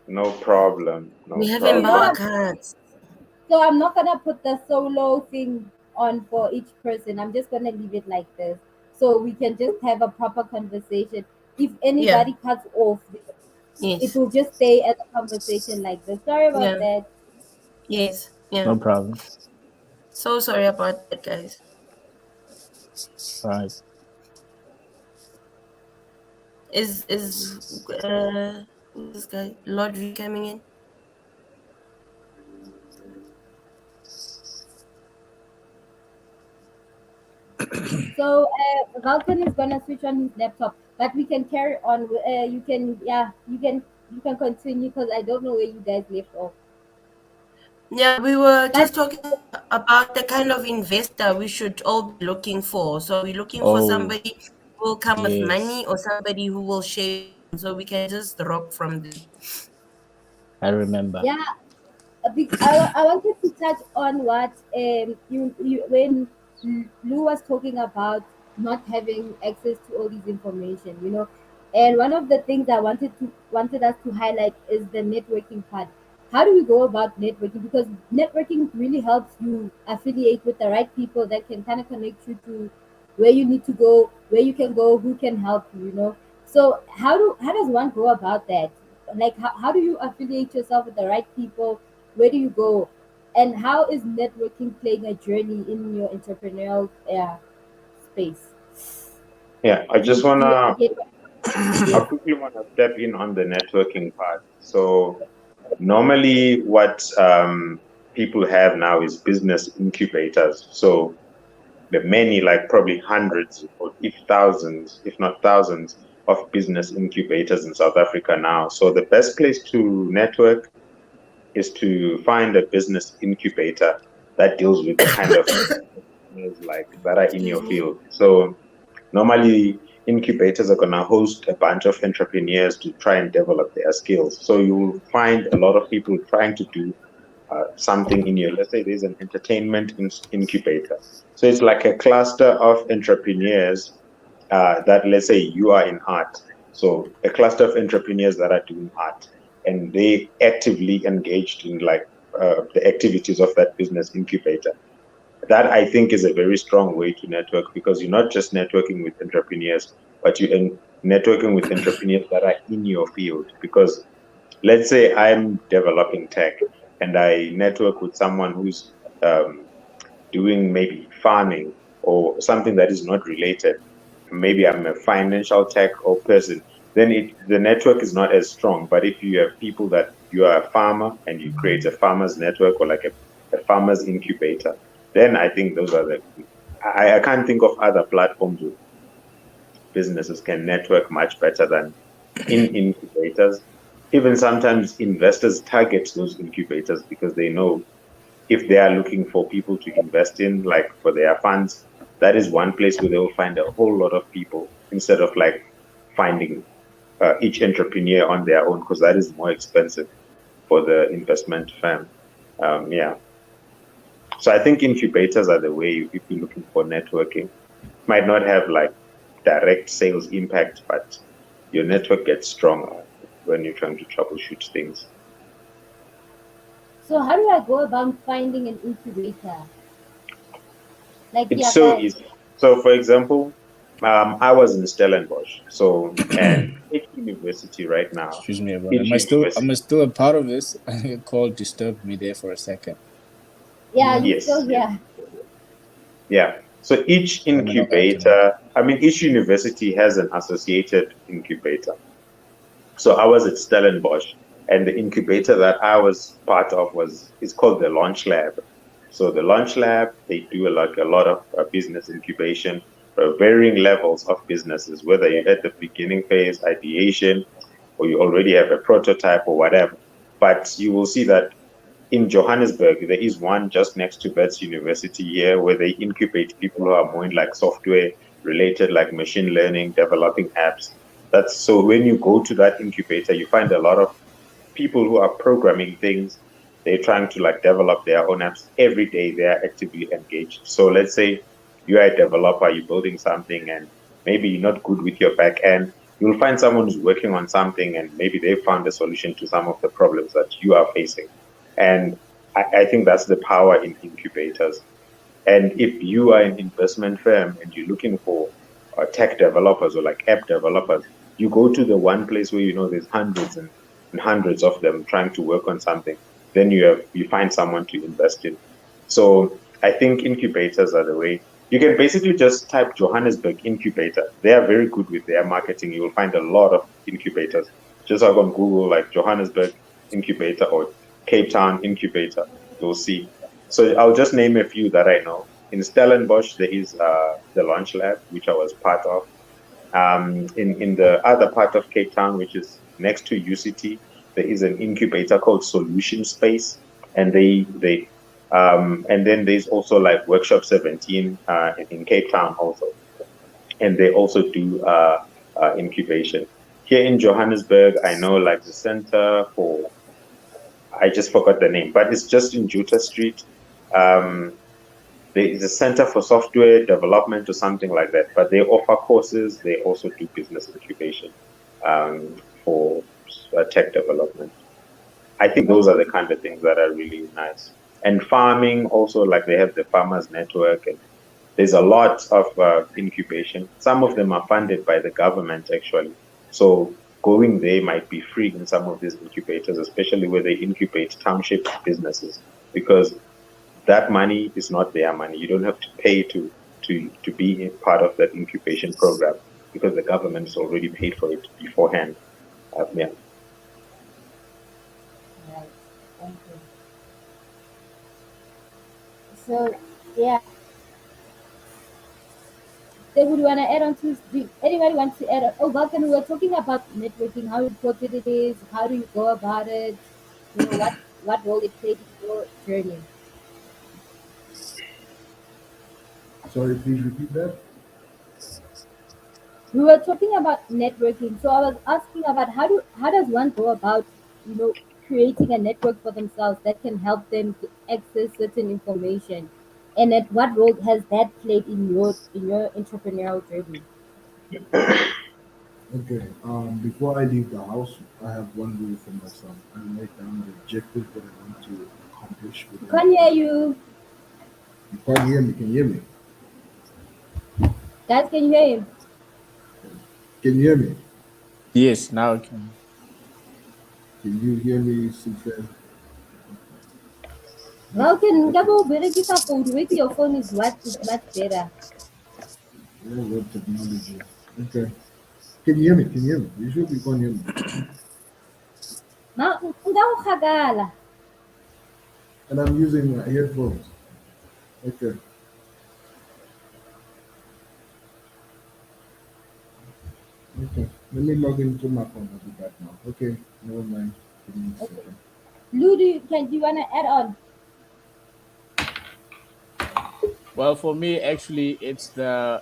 No problem. No We're so having you know power problem. what? cuts. So I'm not gonna put the solo thing on for each person. I'm just gonna leave it like this, so we can just have a proper conversation. If Yeah. anybody cuts off, it Yes. will just stay as a conversation like this. Sorry about Yeah. that. Yes. Yeah. No problem. So sorry about that, guys. Right. Is who's this guy? Lord V coming in? So Vulcan is gonna switch on his laptop, but we can carry on. You can, yeah, you can continue because I don't know where you guys left off. Yeah, we were But just talking about the kind of investor we should all be looking for. So we're looking for Oh, somebody who will come with yes. money or somebody who will share so we can just rock from there. I remember. yeah, I wanted to touch on what you when Lou was talking about not having access to all these information, and one of the things I wanted us to highlight is the networking part. How do we go about networking? Because networking really helps you affiliate with the right people that can kind of connect you to where you need to go, where you can go, who can help you. So how does one go about that? Like how do you affiliate yourself with the right people? Where do you go? And how is networking playing a journey in your entrepreneurial space? Yeah, I Do you, just do you wanna get I yes. quickly wanna step in on the networking part. So normally what people have now is business incubators. So there are many, like probably hundreds or if thousands, if not thousands, of business incubators in South Africa now. So the best place to network is to find a business incubator that deals with the kind of entrepreneurs like that are in Excuse your me. field. So normally incubators are going to host a bunch of entrepreneurs to try and develop their skills. So you will find a lot of people trying to do something in your, let's say there's an entertainment incubator. So it's like a cluster of entrepreneurs that, let's say, you are in art. So a cluster of entrepreneurs that are doing art, and they actively engaged in like the activities of that business incubator. That I think is a very strong way to network, because you're not just networking with entrepreneurs, but you're networking with entrepreneurs that are in your field. Because let's say I'm developing tech and I network with someone who's um, doing maybe farming or something that is not related. Maybe I'm a financial tech or person, then the network is not as strong. But if you have people that you are a farmer and you create a farmers network or like a farmers incubator, then I think those are I can't think of other platforms where businesses can network much better than in incubators. Even sometimes investors target those incubators because they know if they are looking for people to invest in, like for their funds, that is one place where they will find a whole lot of people instead of like finding each entrepreneur on their own, because that is more expensive for the investment firm. Yeah. So I think incubators are the way if you're looking for networking. Might not have like direct sales impact, but your network gets stronger when you're trying to troubleshoot things. So how do I go about finding an incubator? Like, It's yeah, so guys. easy. So, for example, I was in Stellenbosch, so and each university right now, Excuse me, everyone. each Am I university, still a part of this? A call disturbed me there for a second. Yeah, Yeah. you still yes, yes, here. yeah. So each Let me log out and incubator, I mean, each university has an associated incubator. So I was at Stellenbosch, and the incubator that I was part of was is called the Launch Lab. So the Launch Lab, they do like a lot of business incubation, varying levels of businesses, whether you're at the beginning phase, ideation, or you already have a prototype or whatever. But you will see that in Johannesburg, there is one just next to Wits University here where they incubate people who are more in like software related, like machine learning, developing apps. That's so when you go to that incubator, you find a lot of people who are programming things. They're trying to like develop their own apps every day. They are actively engaged. So let's say you are a developer, you're building something, and maybe you're not good with your back end. You'll find someone who's working on something, and maybe they found a solution to some of the problems that you are facing. And I think that's the power in incubators. And if you are an investment firm and you're looking for tech developers or like app developers, you go to the one place where you know there's hundreds and hundreds of them trying to work on something. Then you find someone to invest in. So I think incubators are the way. You can basically just type Johannesburg incubator. They are very good with their marketing. You will find a lot of incubators. Just like on Google, like Johannesburg incubator or Cape Town incubator. You'll see. So I'll just name a few that I know. In Stellenbosch, there is the Launch Lab, which I was part of. In the other part of Cape Town, which is next to UCT, there is an incubator called Solution Space, and and then there's also like Workshop 17 in Cape Town also, and they also do incubation. Here in Johannesburg, I know like the Center for I just forgot the name, but it's just in Jutta Street. Um, there is a Center for Software Development or something like that, but they offer courses. They also do business incubation for tech development. I think those are the kind of things that are really nice. And farming also, like they have the Farmers Network, and there's a lot of incubation. Some of them are funded by the government, actually. So going there might be free in some of these incubators, especially where they incubate township businesses, because that money is not their money. You don't have to pay to be a part of that incubation program because the government has already paid for it beforehand. Yeah. Right. Thank you. So, yeah, they would want to add on to. Do anybody wants to add on? Oh, welcome. We were talking about networking, how important it is, how do you go about it, what role it played in your journey. Sorry, please repeat that. We were talking about networking, so I was asking about how does one go about, you know, creating a network for themselves that can help them to access certain information, and at what role has that played in your entrepreneurial journey? Okay. Before I leave the house, I have one rule for myself. I write down the objective that I want to accomplish within Can't the hear day. you. You can't hear me. Can you hear me? Guys, can you hear him? Can you hear me? Yes, now I can. Can you hear me, Sifan? Well, can Okay. double berekisa phone with your phone is what is much better. Yeah, web technology. Okay. Can you hear me? Can you hear me? You sure you can't hear me? Now, ndaw khagala. And I'm using my earphones. Okay. Okay. Let me log into my phone. I'll be back now. Okay. Never mind. Give me a Okay. second. Lou, do you wanna add on? Well, for me, actually, it's the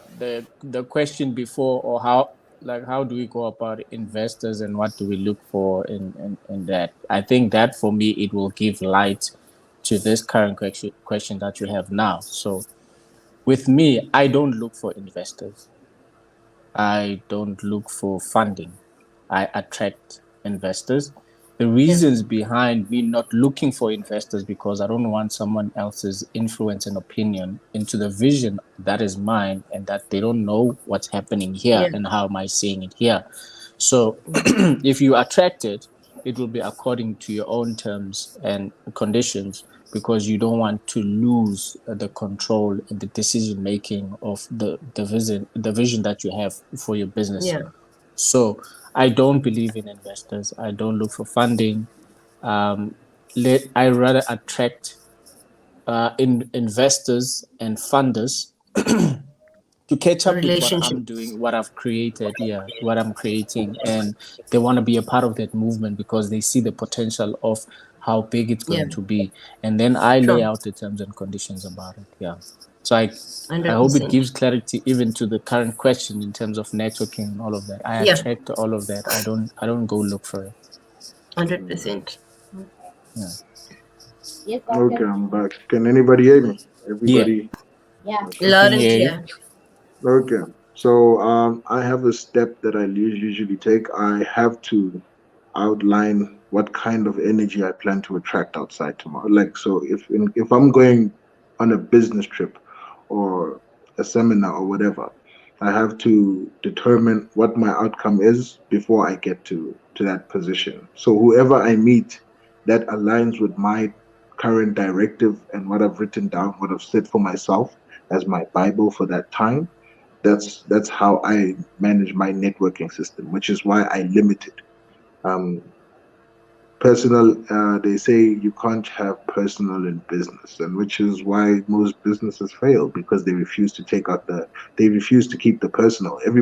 question before, or how do we go about investors and what do we look for in that? I think that for me, it will give light to this current question that you have now. So with me, I don't look for investors. I don't look for funding. I attract investors. The Yeah. reasons behind me not looking for investors because I don't want someone else's influence and opinion into the vision that is mine and that they don't know what's happening here Yeah. and how am I seeing it here. So Mm. if you attract it, it will be according to your own terms and conditions because you don't want to lose the control and the decision making of the vision that you have for your business. Yeah. So I don't believe in investors. I don't look for funding. I rather attract investors and funders to catch up with what I'm Relationships. doing, what I've created, yeah, what I'm creating, and they want to be a part of that movement because they see the potential of how big it's Yeah. going to be, and then I lay Sure. out the terms and conditions about it. Yeah, so I Hundred hope it percent. gives clarity even to the current question in terms of networking and all of that. I Yeah. attract all of that. I don't go look for it. 100%. Yeah. Yes, Okay, Falcon. I'm back. Can anybody hear me? Yeah, Everybody? Yeah. Okay. we can Loud and hear you. clear. Okay. So I have a step that I usually take. I have to outline what kind of energy I plan to attract outside tomorrow. Like, so if I'm going on a business trip or a seminar or whatever, I have to determine what my outcome is before I get to that position. So whoever I meet that aligns with my current directive and what I've written down, what I've set for myself as my Bible for that time, that's how I manage my networking system, which is why I limit it. Um, personal, they say you can't have personal in business, and which is why most businesses fail because they refuse to keep the personal. Every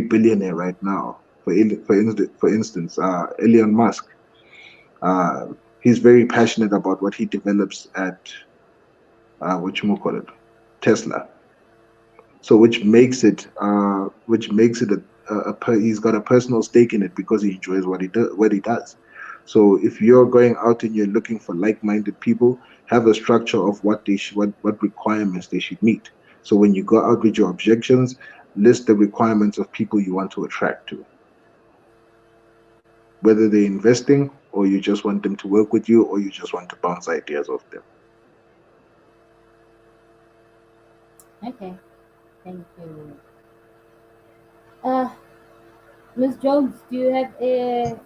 billionaire right now, for instance, Elon Musk, uh, he's very passionate about what he develops at what you call it, Tesla. So which makes it he's got a personal stake in it because he enjoys what he does. So if you're going out and you're looking for like-minded people, have a structure of what requirements they should meet. So when you go out with your objections, list the requirements of people you want to attract to, whether they're investing or you just want them to work with you or you just want to bounce ideas off them. Okay. Thank you. Uh, Miss Jones, do you have a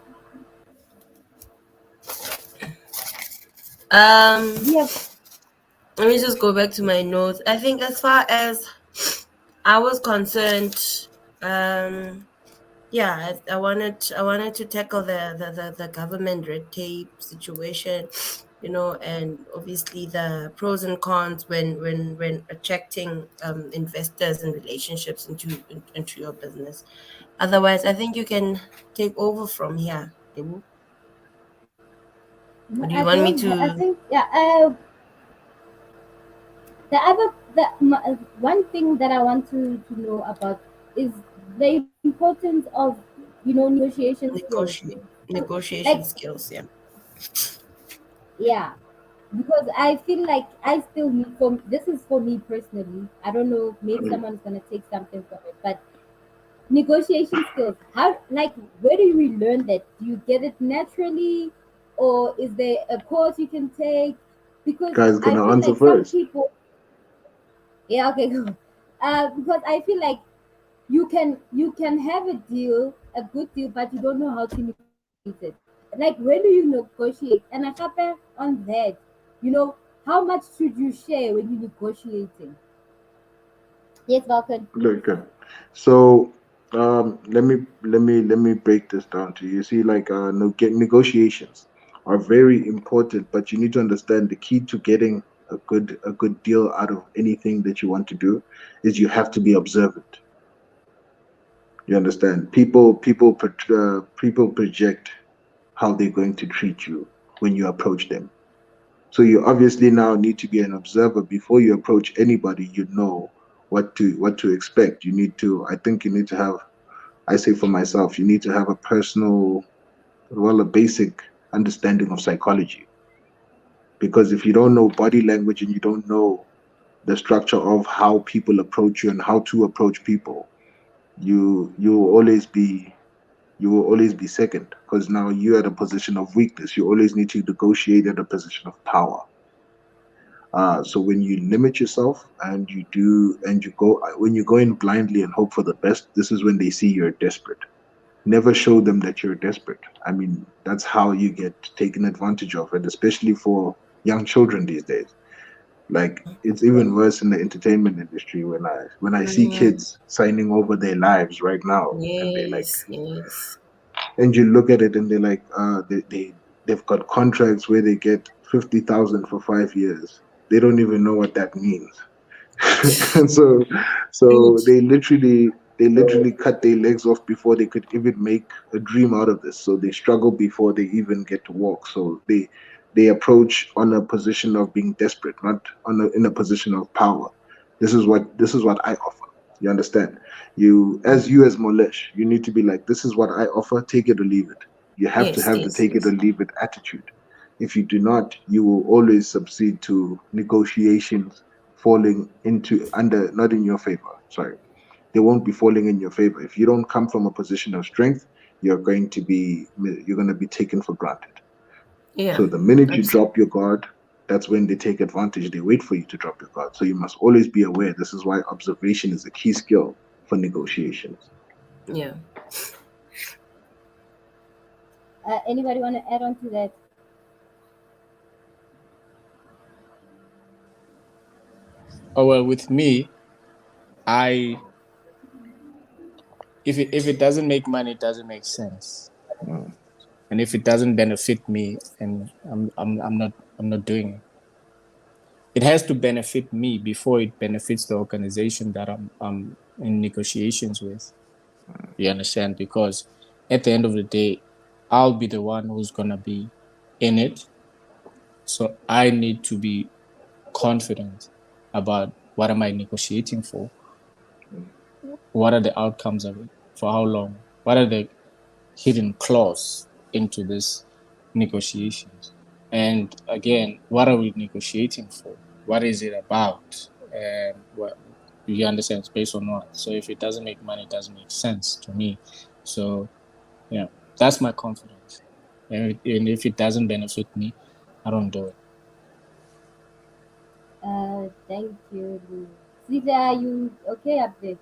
do Um, you have Let me just go back to my notes. I think as far as I was concerned, um, yeah, I wanted to tackle the government red tape situation, and obviously the pros and cons when attracting investors and relationships into your business. Otherwise, I think you can take over from here. Debu. Or do you I want me don't I to? think yeah one thing that I want to know about is the importance of negotiation skills. Negotiation Like skills? Yeah. yeah, because I feel like I still need this is for me personally. I don't know, maybe someone's gonna take something from it, but negotiation skills. How, like, where do we learn that? Do you get it naturally, or is there a course you can take? Because Guys, I gonna feel answer like some first. people, yeah, okay, go. Because I feel like you can have a good deal, but you don't know how to negotiate it. Like, when do you negotiate? And I happen on that, you know, how much should you share when you're negotiating? Yes, Vulcan. Okay. So let me break this down to you. You see, like negotiations are very important, but you need to understand the key to getting a good deal out of anything that you want to do is you have to be observant. You understand? People project how they're going to treat you when you approach them. So you obviously now need to be an observer before you approach anybody. You know what to expect. You need to. I think you need to have. I say for myself, you need to have a personal, well, a basic understanding of psychology. Because if you don't know body language and you don't know the structure of how people approach you and how to approach people, you will always be second because now you're at a position of weakness. You always need to negotiate at a position of power. So when you limit yourself and you go when you go in blindly and hope for the best, this is when they see you're desperate. Never show them that you're desperate. I mean, that's how you get taken advantage of, and especially for young children these days. Like it's even worse in the entertainment industry when I see Mm, kids signing over their lives right now, and they like, yes, yes. and you look at it and they're like, they've got contracts where they get 50,000 for 5 years. They don't even know what that means. And so Preach. they literally cut their legs off before they could even make a dream out of this. So they struggle before they even get to walk. So they approach on a position of being desperate, not in a position of power. This is what I offer. You understand? You as Molesh, you need to be like, this is what I offer, take it or leave it. You have to Yes, have the yes, take it or yes. leave it attitude. If you do not, you will always succeed to negotiations falling into under not in your favor. Sorry, they won't be falling in your favor. If you don't come from a position of strength, you're going to be taken for granted. Yeah, So the minute you absolutely. drop your guard, that's when they take advantage. They wait for you to drop your guard. So you must always be aware. This is why observation is a key skill for negotiations. Yeah. Anybody want to add on to that? Oh well, with me, I if it doesn't make money, it doesn't make sense. Mm. And if it doesn't benefit me, and I'm not doing it. It has to benefit me before it benefits the organization that I'm in negotiations with. You understand? Because at the end of the day, I'll be the one who's gonna be in it. So I need to be confident about what am I negotiating for, what are the outcomes of it, for how long, what are the hidden clause into this negotiations, and again, what are we negotiating for? What is it about? And what you understand it's based on what? So if it doesn't make money, it doesn't make sense to me. So yeah, that's my confidence. And if it doesn't benefit me, I don't do it. Thank you. Sylvia, are you okay up there?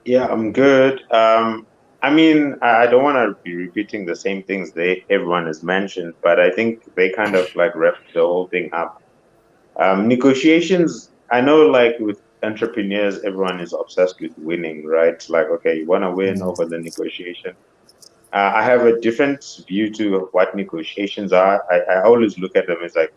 Yeah, I'm good. I mean, I don't want to be repeating the same things everyone has mentioned, but I think they kind of like wrap the whole thing up. Negotiations, I know like with entrepreneurs, everyone is obsessed with winning, right? Like, okay, you want to win Mm. over the negotiation. I have a different view to what negotiations are. I always look at them as like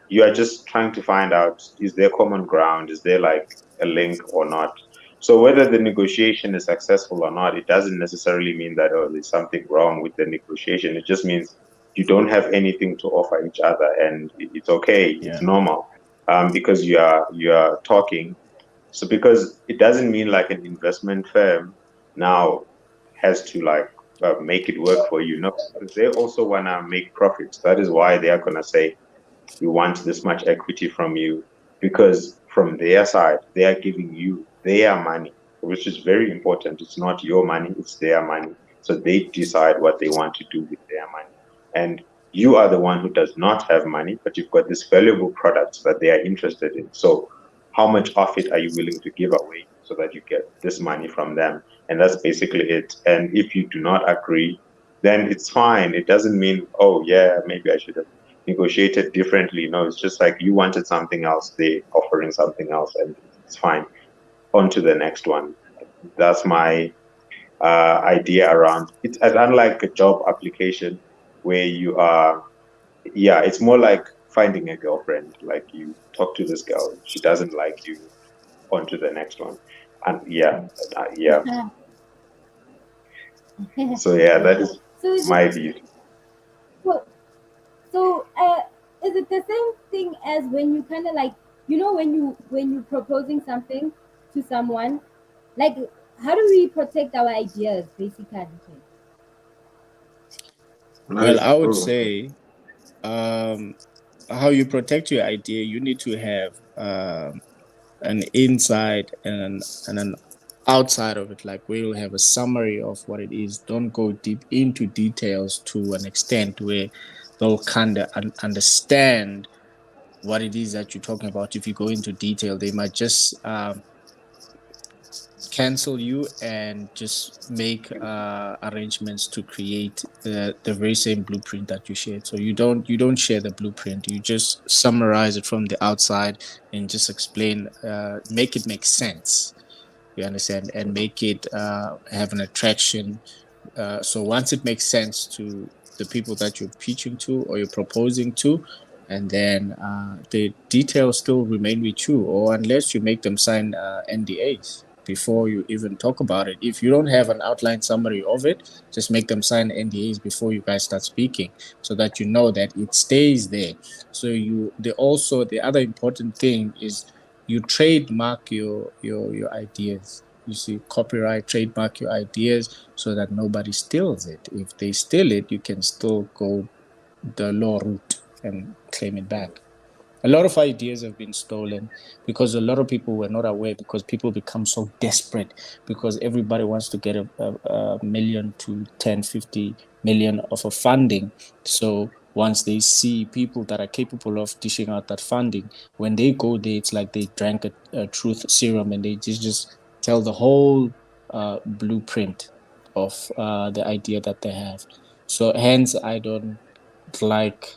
you are just trying to find out, is there common ground? Is there like a link or not? So whether the negotiation is successful or not, it doesn't necessarily mean that, oh, there's something wrong with the negotiation. It just means you don't have anything to offer each other, and it's okay, it's Yeah. normal, because you are talking. So because it doesn't mean like an investment firm now has to like make it work for you. No, because they also want to make profits. That is why they are going to say, we want this much equity from you, because from their side, they are giving you their money which is very important. It's not your money, it's their money. So they decide what they want to do with their money. And you are the one who does not have money, but you've got this valuable products that they are interested in. So how much of it are you willing to give away so that you get this money from them? And that's basically it. And if you do not agree, then it's fine. It doesn't mean, oh yeah, maybe I should have negotiated differently. No, it's just like you wanted something else, they offering something else, and it's fine. On to the next one. That's my idea around it. Unlike a job application where you are, yeah, it's more like finding a girlfriend. Like you talk to this girl, she doesn't like you, on to the next one. And yeah. So yeah, that Okay. is So is it my view. so, so is it the same thing as when you kind of like, when you proposing something to someone, like, how do we protect our ideas basically? Well, Nice. I would Oh, say how you protect your idea, you need to have an inside and an outside of it. Like we'll have a summary of what it is. Don't go deep into details to an extent where they'll kind of understand what it is that you're talking about. If you go into detail, they might just cancel you and just make arrangements to create the very same blueprint that you shared. So you don't share the blueprint. You just summarize it from the outside and just explain, make it make sense. You understand, and make it have an attraction. So once it makes sense to the people that you're pitching to or you're proposing to, and then the details still remain with you, or unless you make them sign NDAs before you even talk about it. If you don't have an outline summary of it, just make them sign NDAs before you guys start speaking, so that you know that it stays there. So the other important thing is you trademark your ideas. You see, copyright, trademark your ideas so that nobody steals it. If they steal it, you can still go the law route and claim it back. A lot of ideas have been stolen because a lot of people were not aware, because people become so desperate because everybody wants to get a million to 10, 50 million of a funding. So once they see people that are capable of dishing out that funding, when they go there, it's like they drank a truth serum and they just tell the whole blueprint of the idea that they have. So hence, I don't like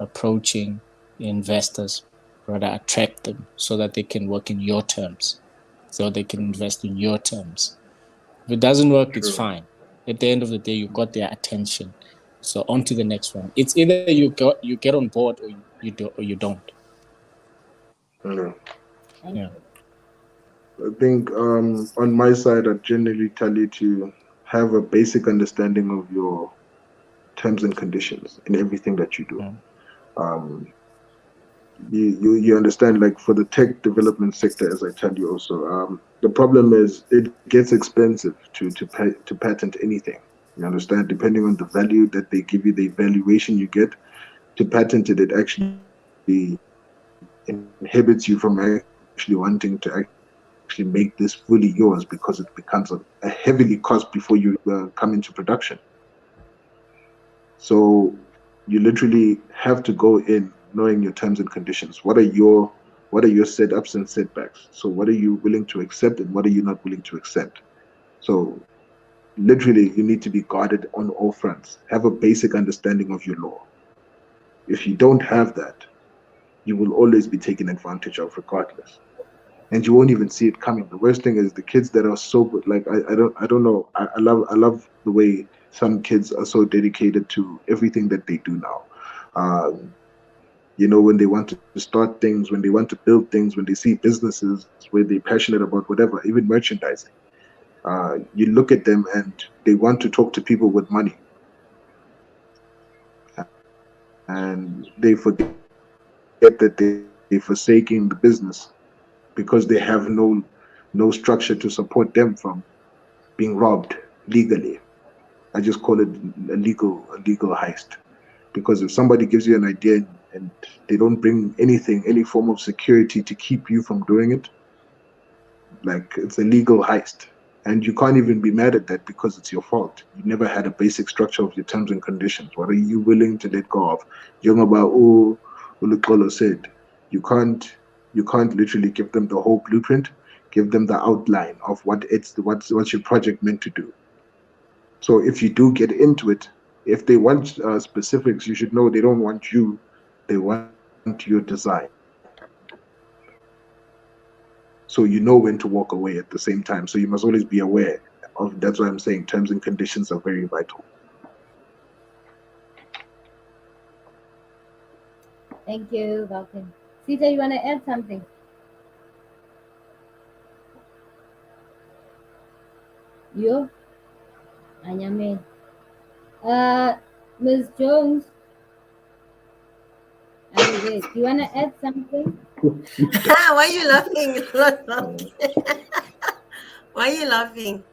approaching investors, rather attract them so that they can work in your terms, so they can invest in your terms. If it doesn't work, it's true. fine. At the end of the day, you got their attention. So on to the next one. It's either you get on board or you do or you don't. Yeah. Thank Yeah. you. I think on my side, I generally tell you to have a basic understanding of your terms and conditions in everything that you do. Yeah. Um, you understand, like for the tech development sector, as I tell you also, the problem is it gets expensive to patent anything. You understand, depending on the value that they give you, the valuation you get to patent it, it actually inhibits you from actually wanting to actually make this fully yours, because it becomes a heavily cost before you come into production. So you literally have to go in knowing your terms and conditions. What are your setups and setbacks? So what are you willing to accept and what are you not willing to accept? So literally you need to be guarded on all fronts. Have a basic understanding of your law. If you don't have that, you will always be taken advantage of regardless. And you won't even see it coming. The worst thing is the kids that are so good. Like I don't know. I love the way some kids are so dedicated to everything that they do now. When they want to start things, when they want to build things, when they see businesses where they're passionate about whatever, even merchandising. You look at them and they want to talk to people with money, and they forget that they're forsaking the business because they have no structure to support them from being robbed legally. I just call it a legal heist. Because if somebody gives you an idea and they don't bring anything, any form of security to keep you from doing it, Like it's a legal heist. And you can't even be mad at that because it's your fault. You never had a basic structure of your terms and conditions. What are you willing to let go of? Young about Uluxolo said, you can't you can't literally give them the whole blueprint, give them the outline of what's your project meant to do. So if you do get into it, if they want specifics, you should know they don't want you, they want your design. So you know when to walk away at the same time. So you must always be aware of. That's why I'm saying terms and conditions are very vital. Thank you, Vulcan. Sita, you want to add something? You? Anyame. Uh, Ms. Jones, are you there? Do you want to add something? Why are you laughing? Why are you laughing?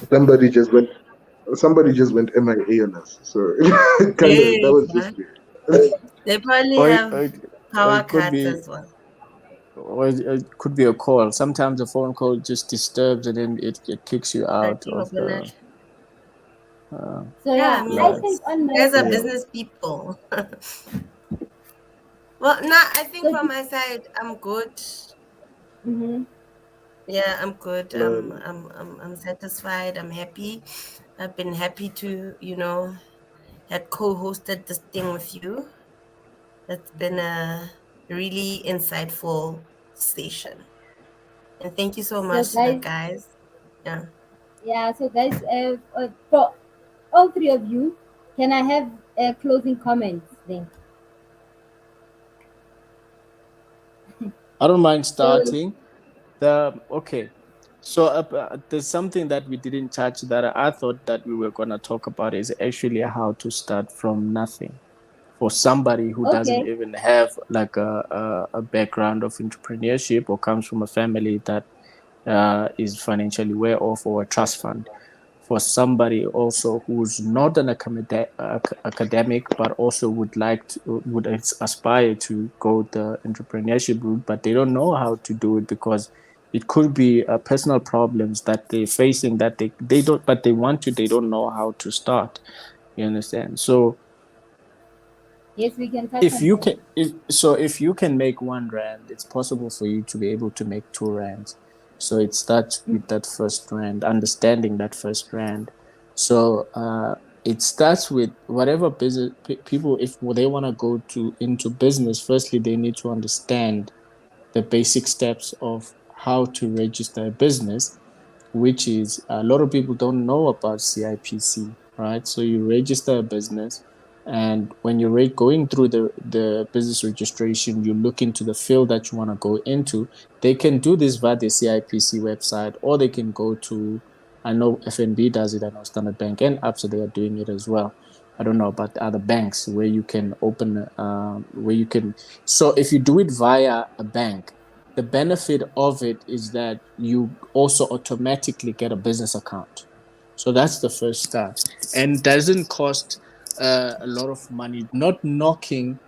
Somebody just went. Somebody just went MIA on us. So kind of that Hey, was just weird. they probably Or, have or power it could cuts be, as well. or it could be a call. Sometimes a phone call just disturbs and then it kicks you out Like, of the. So yeah, I yeah, mean, I Like, think on you my guys are side. business people. Well, nah, I think So from my side, I'm good. mm-hmm. Yeah, I'm good. No, I'm satisfied. I'm happy. I've been happy to, had co-hosted this thing with you. It's been a really insightful session. And thank you so So much to the guys, guys. Yeah. yeah. So guys, for all three of you, can I have closing comments then? I don't mind So starting. Okay. So there's something that we didn't touch that I thought that we were gonna talk about is actually how to start from nothing for somebody who doesn't okay, even have like a background of entrepreneurship or comes from a family that is financially well off or a trust fund. For somebody also who's not an academic but also would aspire to go the entrepreneurship route, but they don't know how to do it because it could be personal problems that they're facing that they don't, but they want to, they don't know how to start. You understand? So yes, we can touch on that. if you can make 1 rand, it's possible for you to be able to make 2 rands. So it starts with that first rand, understanding that first rand. So it starts with whatever business people, if they want to go to into business, firstly they need to understand the basic steps of how to register a business, which is a lot of people don't know about CIPC, right? So you register a business, and when you're going through the business registration, you look into the field that you want to go into. They can do this via the CIPC website, or they can go to, I know FNB does it, I know Standard Bank and ABSA, they are doing it as well. I don't know about the other banks where you can open, so if you do it via a bank, the benefit of it is that you also automatically get a business account. So that's the first start, and doesn't cost a lot of money. Not knocking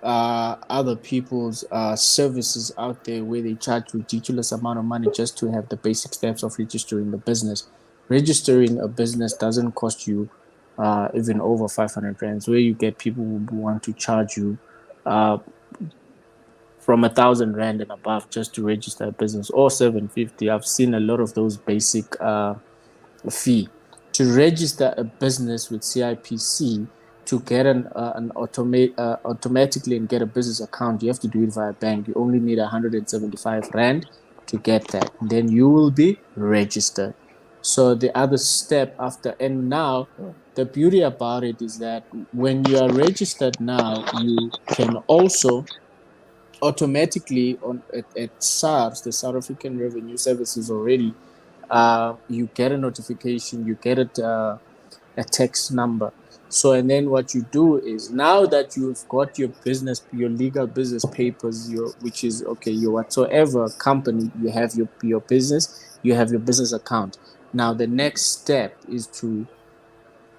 other people's services out there where they charge ridiculous amount of money just to have the basic steps of registering the business. Registering a business doesn't cost you even over 500 rands, where you get people who want to charge you uh, from 1,000 rand and above just to register a business, or 750. I've seen a lot of those basic fee to register a business with CIPC. To get automatically and get a business account, you have to do it via bank. You only need 175 rand to get that. Then you will be registered. So the other step after, and now the beauty about it is that when you are registered now, you can also automatically at SARS, the South African Revenue Services already, you get a notification, you get a text number. So, and then what you do is, now that you've got your business, your legal business papers, which is okay, your whatsoever company, you have your business, you have your business account. Now, the next step is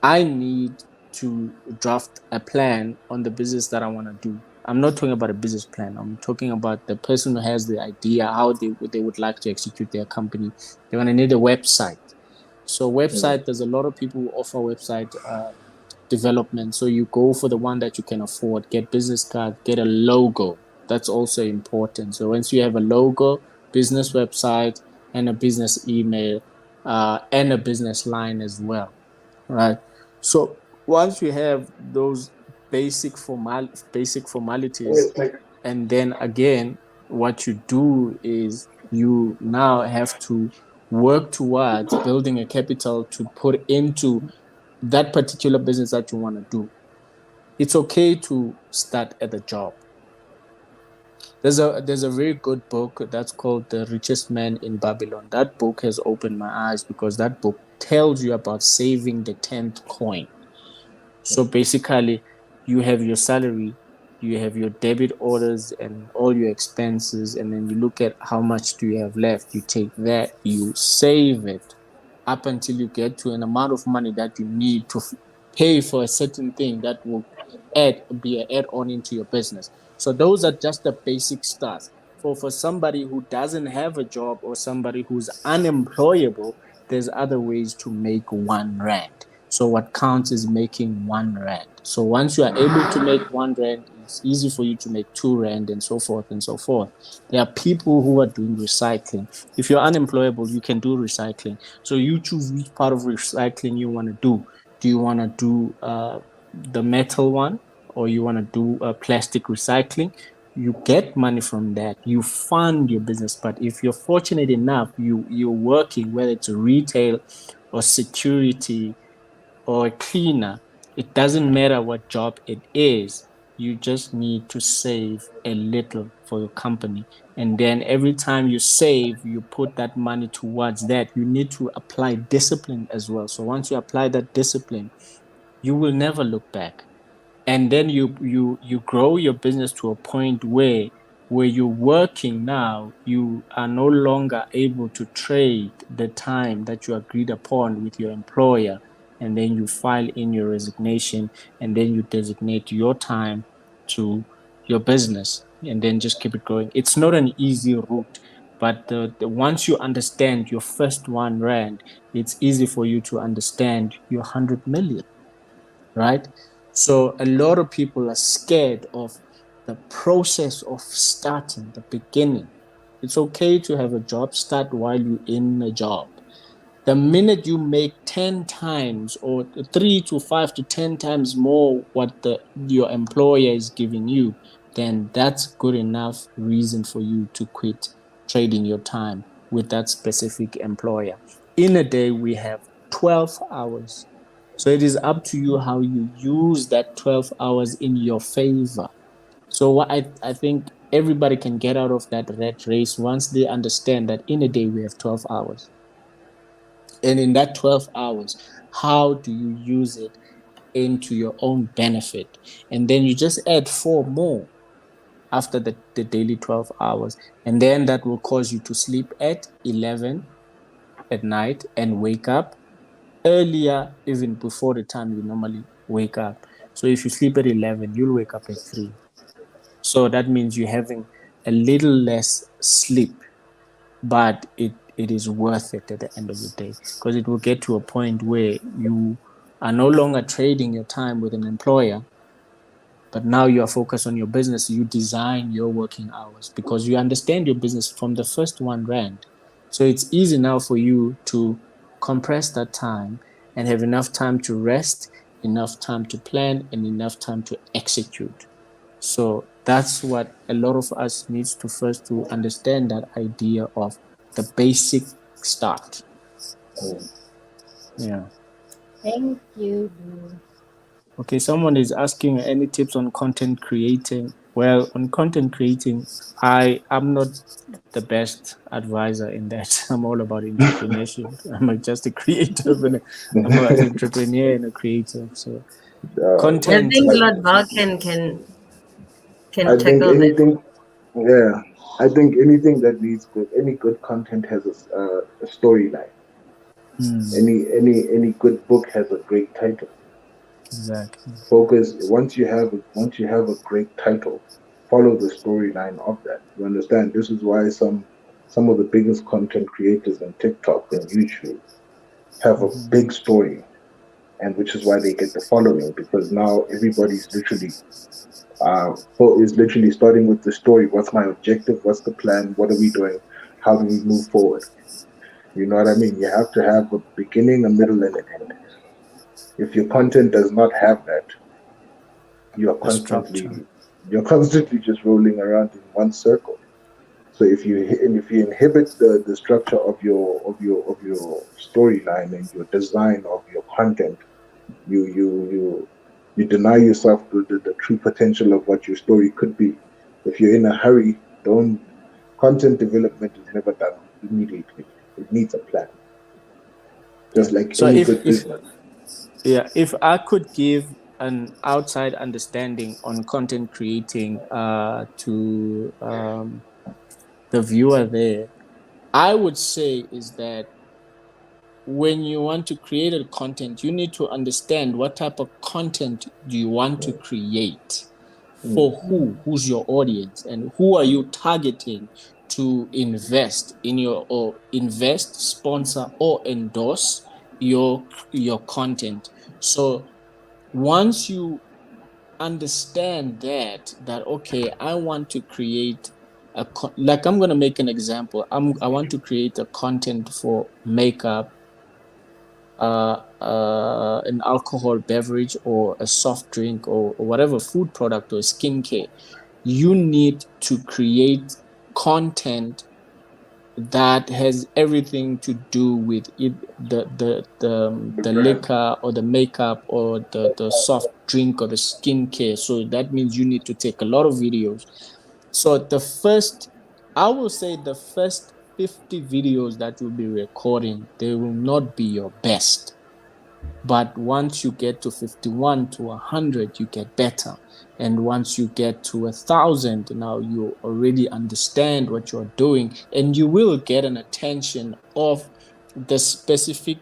I need to draft a plan on the business that I want to do. I'm not talking about a business plan. I'm talking about the person who has the idea how they would like to execute their company. They're gonna need a website. So website, there's a lot of people who offer website development. So you go for the one that you can afford. Get business card. Get a logo. That's also important. So once you have a logo, business website, and a business email, and a business line as well, right? So once you have those basic formalities, and then again, what you do is you now have to work towards building a capital to put into that particular business that you want to do. It's okay to start at the job. There's a very good book that's called The Richest Man in Babylon. That book has opened my eyes because that book tells you about saving the 10th coin. So basically, you have your salary, you have your debit orders and all your expenses, and then you look at how much do you have left. You take that, you save it up until you get to an amount of money that you need to pay for a certain thing that will be an add-on into your business. So those are just the basic stuff. For somebody who doesn't have a job or somebody who's unemployable, there's other ways to make 1 rand. So what counts is making 1 rand. So once you are able to make 1 rand, it's easy for you to make 2 rand and so forth and so forth. There are people who are doing recycling. If you're unemployable, you can do recycling. So you choose which part of recycling you want to do. Do you want to do the metal one, or you want to do plastic recycling? You get money from that. You fund your business. But if you're fortunate enough, you're working, whether it's retail or security or a cleaner, it doesn't matter what job it is. You just need to save a little for your company. And then every time you save, you put that money towards that. You need to apply discipline as well. So once you apply that discipline, you will never look back. And then you grow your business to a point where you're working now, you are no longer able to trade the time that you agreed upon with your employer, and then you file in your resignation, and then you designate your time to your business, and then just keep it going. It's not an easy route, but the once you understand your first 1 rand, it's easy for you to understand your 100 million, right? So a lot of people are scared of the process of starting, the beginning. It's okay to have a job, start while you're in a job. The minute you make 10 times or 3 to 5 to 10 times more what your employer is giving you, then that's good enough reason for you to quit trading your time with that specific employer. In a day, we have 12 hours. So it is up to you how you use that 12 hours in your favor. So what I think everybody can get out of that rat race once they understand that in a day we have 12 hours. And in that 12 hours, how do you use it into your own benefit? And then you just add 4 more after the daily 12 hours. And then that will cause you to sleep at 11 at night and wake up earlier, even before the time you normally wake up. So if you sleep at 11, you'll wake up at 3. So that means you're having a little less sleep, but it is worth it at the end of the day, because it will get to a point where you are no longer trading your time with an employer, but now you are focused on your business. You design your working hours because you understand your business from the first 1 rand. So it's easy now for you to compress that time and have enough time to rest, enough time to plan, and enough time to execute. So that's what a lot of us needs to first to understand, that idea of the basic start. Yeah. Thank you, Lou. Okay, someone is asking any tips on content creating. Well, on content creating, I'm not the best advisor in that. I'm all about entrepreneurship. Just a creative and I'm an entrepreneur and a creative. So Uh, I content, think Lord Vulcan can I think tackle this. anything, yeah, I think anything that needs any good content has a storyline. hmm, Any good book has a great title. Exactly. Focus once you have a great title, follow the storyline of that. You understand? This is why some of the biggest content creators on TikTok and YouTube have a Mm-hmm. big story, and which is why they get the following, because now everybody's literally is literally starting with the story. What's my objective? What's the plan? What are we doing? How do we move forward? You know what I mean? You have to have a beginning, a middle, and an end. If your content does not have that, you are The structure. constantly just rolling around in one circle. So if you inhibit the structure of your storyline and your design of your content, you deny yourself the true potential of what your story could be. If you're in a hurry, don't content development is never done immediately. It needs a plan, Yeah. just like So any if good business. if I could give an outside understanding on content creating to the viewer there, I would say is that when you want to create a content, you need to understand what type of content do you want to create, Mm, for who's your audience, and who are you targeting to invest in your, or invest, sponsor, or endorse your content. So once you understand that okay, I want to create like, I'm going to make an example. I want to create a content for makeup, an alcohol beverage, or a soft drink, or whatever food product, or skincare. You need to create content that has everything to do with it, the the brand. liquor, or the makeup, or the soft drink, or the skincare. So that means you need to take a lot of videos. So I will say the first 50 videos that you'll be recording, they will not be your best, but once you get to 51 to 100, you get better. And once you get to 1,000, now you already understand what you're doing, and you will get an attention of the specific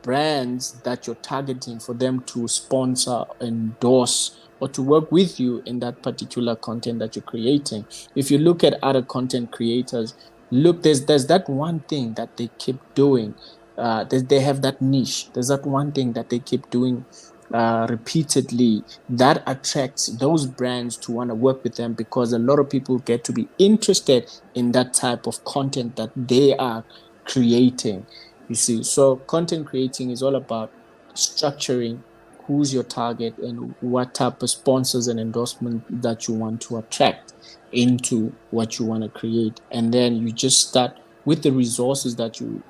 brands that you're targeting, for them to sponsor, endorse, or to work with you in that particular content that you're creating. If you look at other content creators, look, there's that one thing that they keep doing. They have that niche. There's that one thing that they keep doing repeatedly, that attracts those brands to want to work with them, because a lot of people get to be interested in that type of content that they are creating. You see, so content creating is all about structuring who's your target and what type of sponsors and endorsement that you want to attract into what you want to create, and then you just start with the resources that you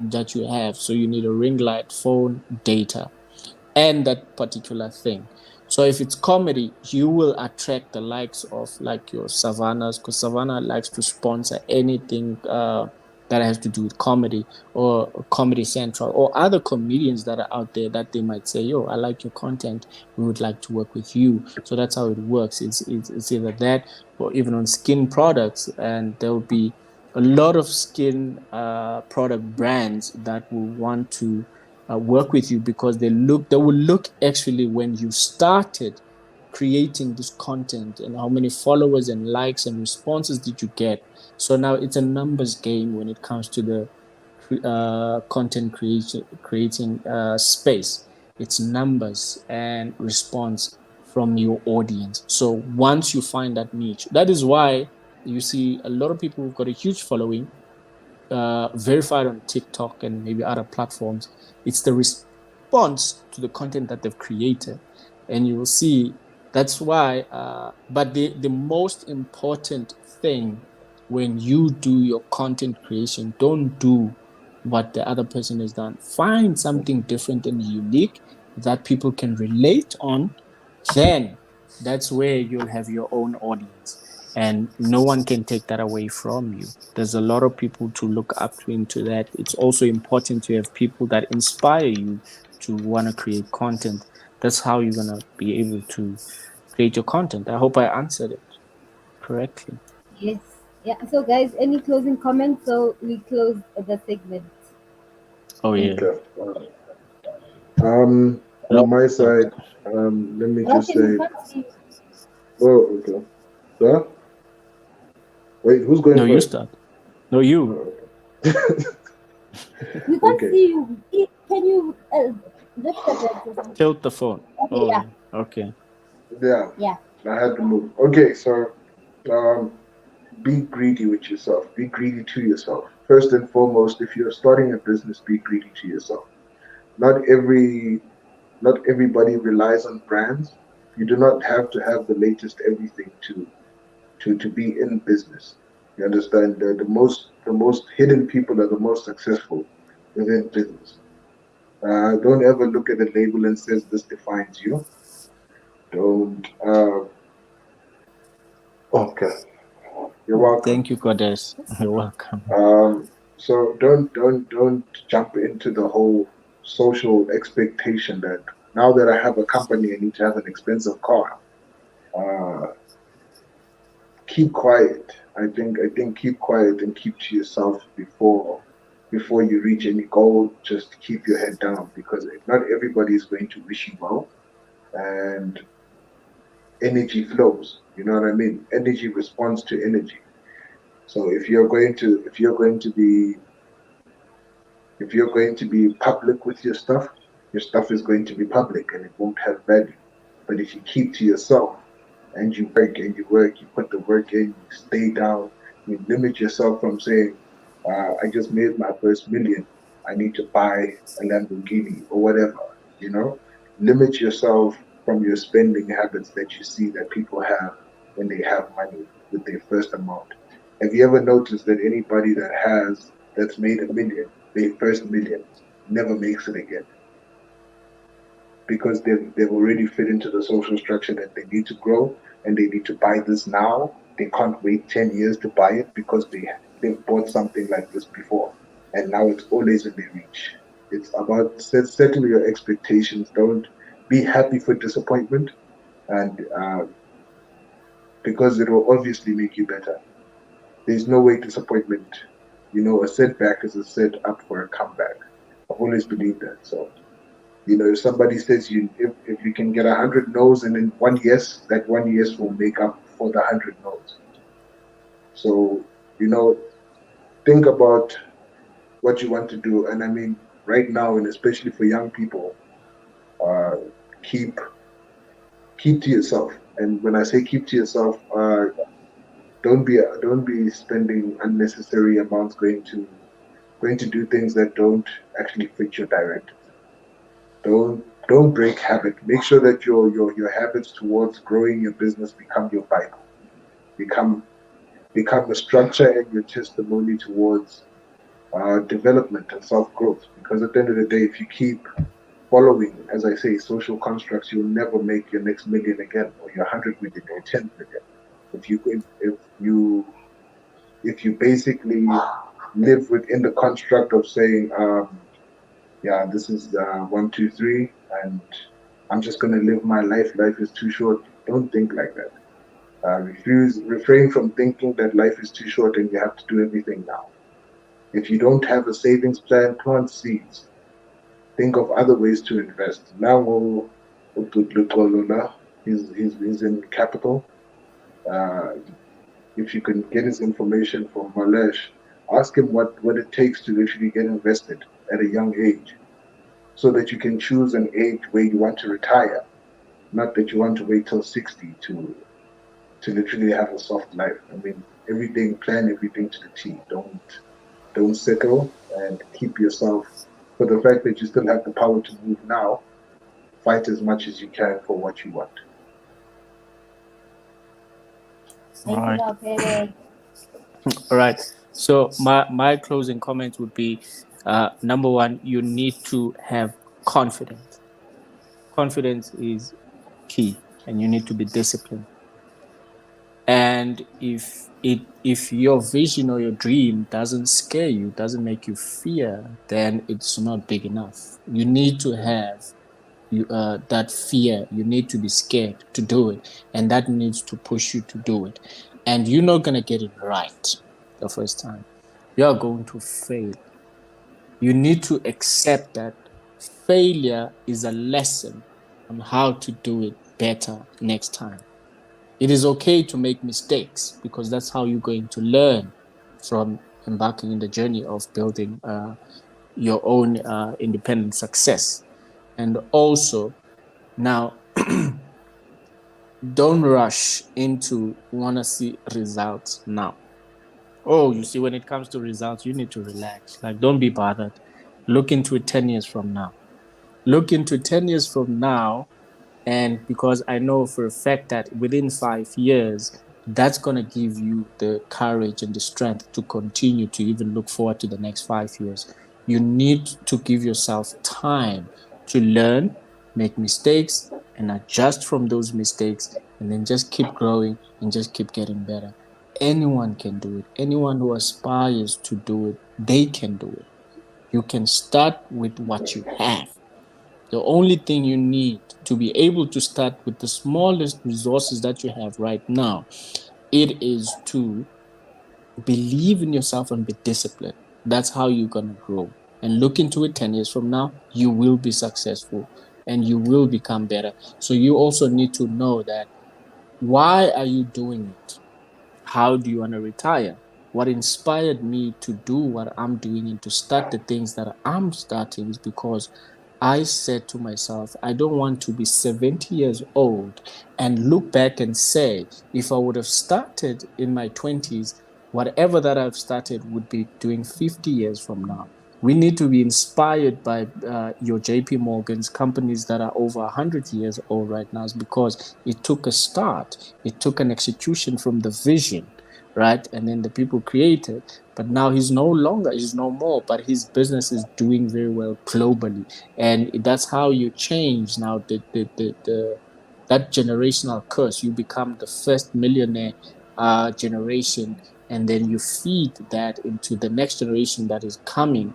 have. So you need a ring light, phone, data, and that particular thing. So if it's comedy, you will attract the likes of like your Savannahs, because Savannah likes to sponsor anything that has to do with comedy, or Comedy Central, or other comedians that are out there that they might say, "Yo, I like your content. We would like to work with you." So that's how it works. It's either that, or even on skin products, and there will be a lot of skin product brands that will want to work with you, because they will look actually when you started creating this content, and how many followers and likes and responses did you get. So now it's a numbers game when it comes to the content creating space. It's numbers and response from your audience. So once you find that niche, that is why you see a lot of people who've got a huge following, verified on TikTok and maybe other platforms. It's the response to the content that they've created. And you will see that's why, but the most important thing when you do your content creation, don't do what the other person has done. Find something different and unique that people can relate on. Then that's where you'll have your own audience, and no one can take that away from you. There's a lot of people to look up to into that. It's also important to have people that inspire you to want to create content. That's how you're going to be able to create your content. I hope I answered it correctly. Yes. Yeah. So, guys, any closing comments? So we close the segment. Oh, yeah. Okay. Um, On my side, let me just Rocket, we say, can't see you. oh, okay. Sir? Wait, who's going No, you first? start. No, you. Oh, okay. We can't Okay. see you. Can you lift the bed or something? Tilt the phone. Okay, Oh, yeah, yeah. Okay. Yeah, yeah. I had to move. Okay, so um, be greedy with yourself. Be greedy to yourself. First and foremost, if you're starting a business, be greedy to yourself. Not every, not everybody relies on brands. You do not have to have the latest everything to be in business. You understand? The most hidden people are the most successful within business. Don't ever look at a label and says this defines you. Don't. Okay, you're welcome. Thank you, Goddess. You're welcome. So don't jump into the whole social expectation that now that I have a company, I need to have an expensive car. Uh, keep quiet. I think keep quiet and keep to yourself before you reach any goal. Just keep your head down because not everybody is going to wish you well, and energy flows. You know what I mean? Energy responds to energy. So if you're going to be public with your stuff is going to be public and it won't have value. But if you keep to yourself and you work, you put the work in, you stay down, you limit yourself from saying, I just made my first million. I need to buy a Lamborghini or whatever, you know? Limit yourself from your spending habits that you see that people have when they have money with their first amount. Have you ever noticed that anybody that's made a million, their first million, never makes it again? Because they've already fit into the social structure that they need to grow and they need to buy this now. They can't wait 10 years to buy it because they've bought something like this before and now it's always in their reach. It's about setting your expectations. Don't be happy for disappointment, and because it will obviously make you better. There's no way disappointment, a setback is a set up for a comeback. I've always believed that. So if somebody says if you can get 100 no's and then one yes, that one yes will make up for the 100 no's. So, you know, think about what you want to do. And I mean, right now, and especially for young people, uh, keep keep to yourself. And when I say keep to yourself, don't be spending unnecessary amounts going to do things that don't actually fit your directive. Don't break habit. Make sure that your habits towards growing your business become your Bible. Become become a structure and your testimony towards development and self growth. Because at the end of the day, if you keep following, as I say, social constructs, you'll never make your next million again, or your 100 million, or 10 million. If you basically live within the construct of saying, yeah, this is 1, 2, 3, and I'm just gonna live my life. Life is too short. Don't think like that. Refrain from thinking that life is too short and you have to do everything now. If you don't have a savings plan, plant seeds. Think of other ways to invest. Now, he's in capital. Uh, if you can get his information from Malesh, ask him what it takes to literally get invested at a young age so that you can choose an age where you want to retire, not that you want to wait till 60 to literally have a soft life. I mean, plan everything to the T. Don't settle and keep yourself for the fact that you still have the power to move now. Fight as much as you can for what you want. All Thank you, right. Rocket. All right. So my closing comment would be, number one, you need to have confidence. Confidence is key, and you need to be disciplined. And if your vision or your dream doesn't scare you, doesn't make you fear, then it's not big enough. You need to have that fear. You need to be scared to do it, and that needs to push you to do it. And you're not gonna get it right the first time. You are going to fail. You need to accept that Failure is a lesson on how to do it better next time. It is okay to make mistakes because that's how you're going to learn from embarking in the journey of building your own independent success. And also, now, don't rush into want to see results now. Oh, you see, when it comes to results, you need to relax. Like, don't be bothered. Look into it 10 years from now. Look into 10 years from now. And because I know for a fact that within 5 years, that's going to give you the courage and the strength to continue to even look forward to the next 5 years. You need to give yourself time to learn, make mistakes, and adjust from those mistakes, and then just keep growing and just keep getting better. Anyone can do it. Anyone who aspires to do it, they can do it. You can start with what you have. The only thing you need to be able to start with the smallest resources that you have right now, it is to believe in yourself and be disciplined. That's how you're going to grow. And look into it 10 years from now, you will be successful and you will become better. So you also need to know that why are you doing it? How do you want to retire? What inspired me to do what I'm doing and to start the things that I'm starting is because I said to myself, I don't want to be 70 years old and look back and say, if I would have started in my 20s, whatever that I've started would be doing 50 years from now. We need to be inspired by your JP Morgan's companies that are over 100 years old right now because it took a start. It took an execution from the vision, right? And then the people created. But now he's no more, but his business is doing very well globally. And that's how you change now that generational curse. You become the first millionaire generation, and then you feed that into the next generation that is coming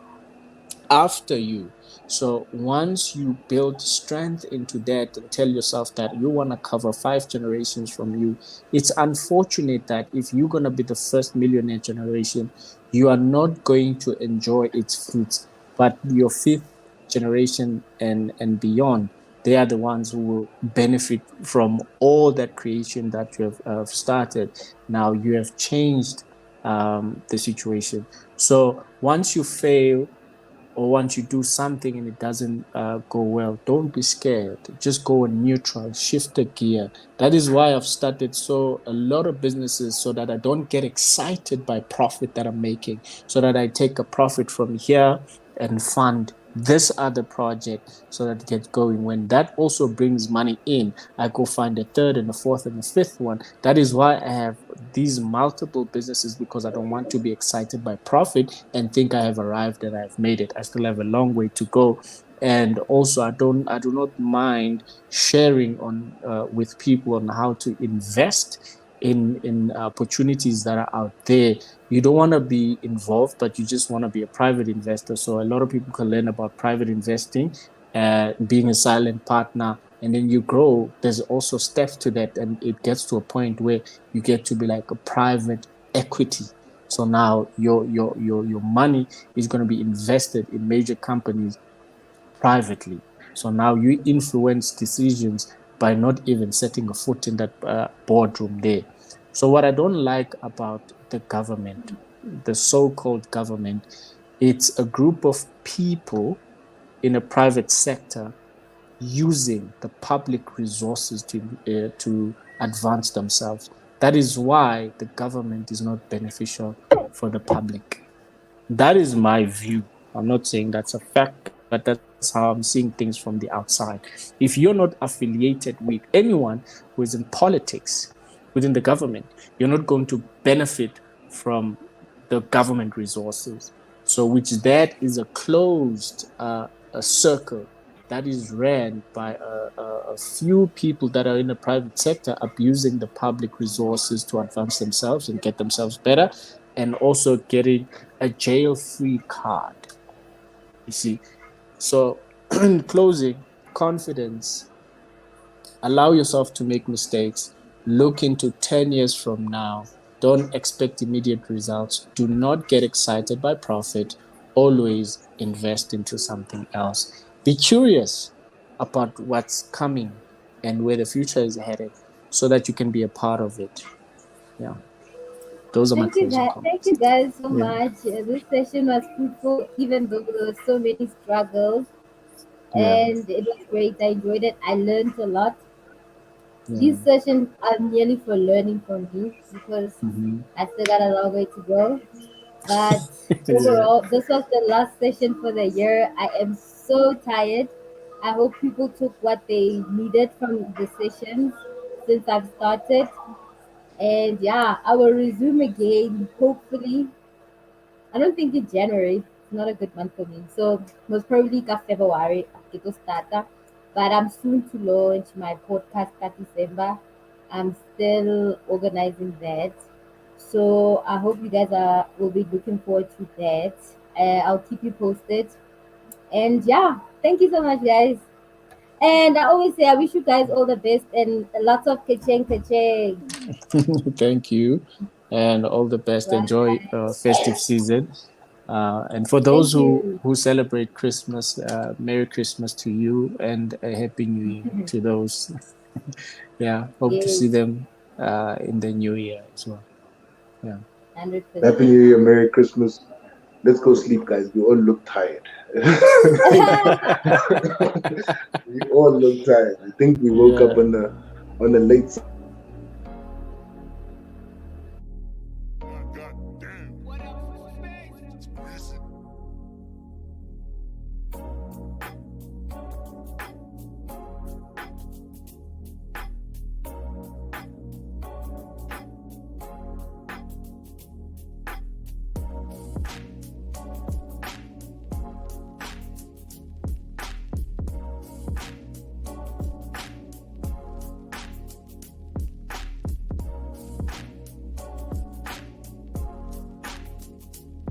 after you. So once you build strength into that and tell yourself that you want to cover 5 generations from you, it's unfortunate that if you're going to be the first millionaire generation, you are not going to enjoy its fruits. But your fifth generation and beyond, they are the ones who will benefit from all that creation that you have started. Now you have changed the situation. So once you fail, or once you do something and it doesn't go well, don't be scared. Just go in neutral, shift the gear. That is why I've started a lot of businesses so that I don't get excited by profit that I'm making, so that I take a profit from here and fund this other project so that it gets going. When that also brings money in, I go find a third and a fourth and a fifth one. That is why I have these multiple businesses, because I don't want to be excited by profit and think I have arrived and I've made it. I still have a long way to go. And also, I do not mind sharing on with people on how to invest in opportunities that are out there. You don't want to be involved, but you just want to be a private investor. So a lot of people can learn about private investing, being a silent partner, and then you grow. There's also steps to that, and it gets to a point where you get to be like a private equity. So now your money is going to be invested in major companies privately. So now you influence decisions by not even setting a foot in that boardroom there. So what I don't like about the government, the so-called government, it's a group of people in a private sector using the public resources to advance themselves. That is why the government is not beneficial for the public. That is my view. I'm not saying that's a fact, but that's how I'm seeing things from the outside. If you're not affiliated with anyone who is in politics within the government, you're not going to benefit from the government resources. So, which that is a closed a circle that is ran by a few people that are in the private sector abusing the public resources to advance themselves and get themselves better, and also getting a jail-free card. You see, so in closing, confidence. Allow yourself to make mistakes. Look into 10 years from now. Don't expect immediate results. Do not get excited by profit. Always invest into something else. be curious about what's coming and where the future is headed, so that you can be a part of it. Yeah, those are my closing Thank comments. you guys so Yeah, much. This session was fruitful, even though there were so many struggles, yeah, and it was great. I enjoyed it. I learned a lot. yeah. These sessions are merely for learning from you because Hmm. I still got a long way to go. But Yeah. overall, this was the last session for the year. I am so tired. I hope people took what they needed from the sessions since I've started. And yeah, I will resume again, hopefully. I don't think in January. It's not a good month for me. So most probably ka February get to start. But I'm soon to launch my podcast at December. I'm still organizing that. So I hope you guys are will be looking forward to that. I'll keep you posted. And yeah, thank you so much, guys. And I always say I wish you guys all the best and lots of kacheng kacheng. Thank you, and all the best. Enjoy Right. festive season. And for those Thank you. who celebrate Christmas, Merry Christmas to you and a Happy New Year to those. Yeah, hope to see Yes, them in the new year as well. Yeah. 'Happy 100%. New Year, Merry Christmas. Let's go sleep, guys. We all look tired. We all look tired. I think we woke up Yeah. on a late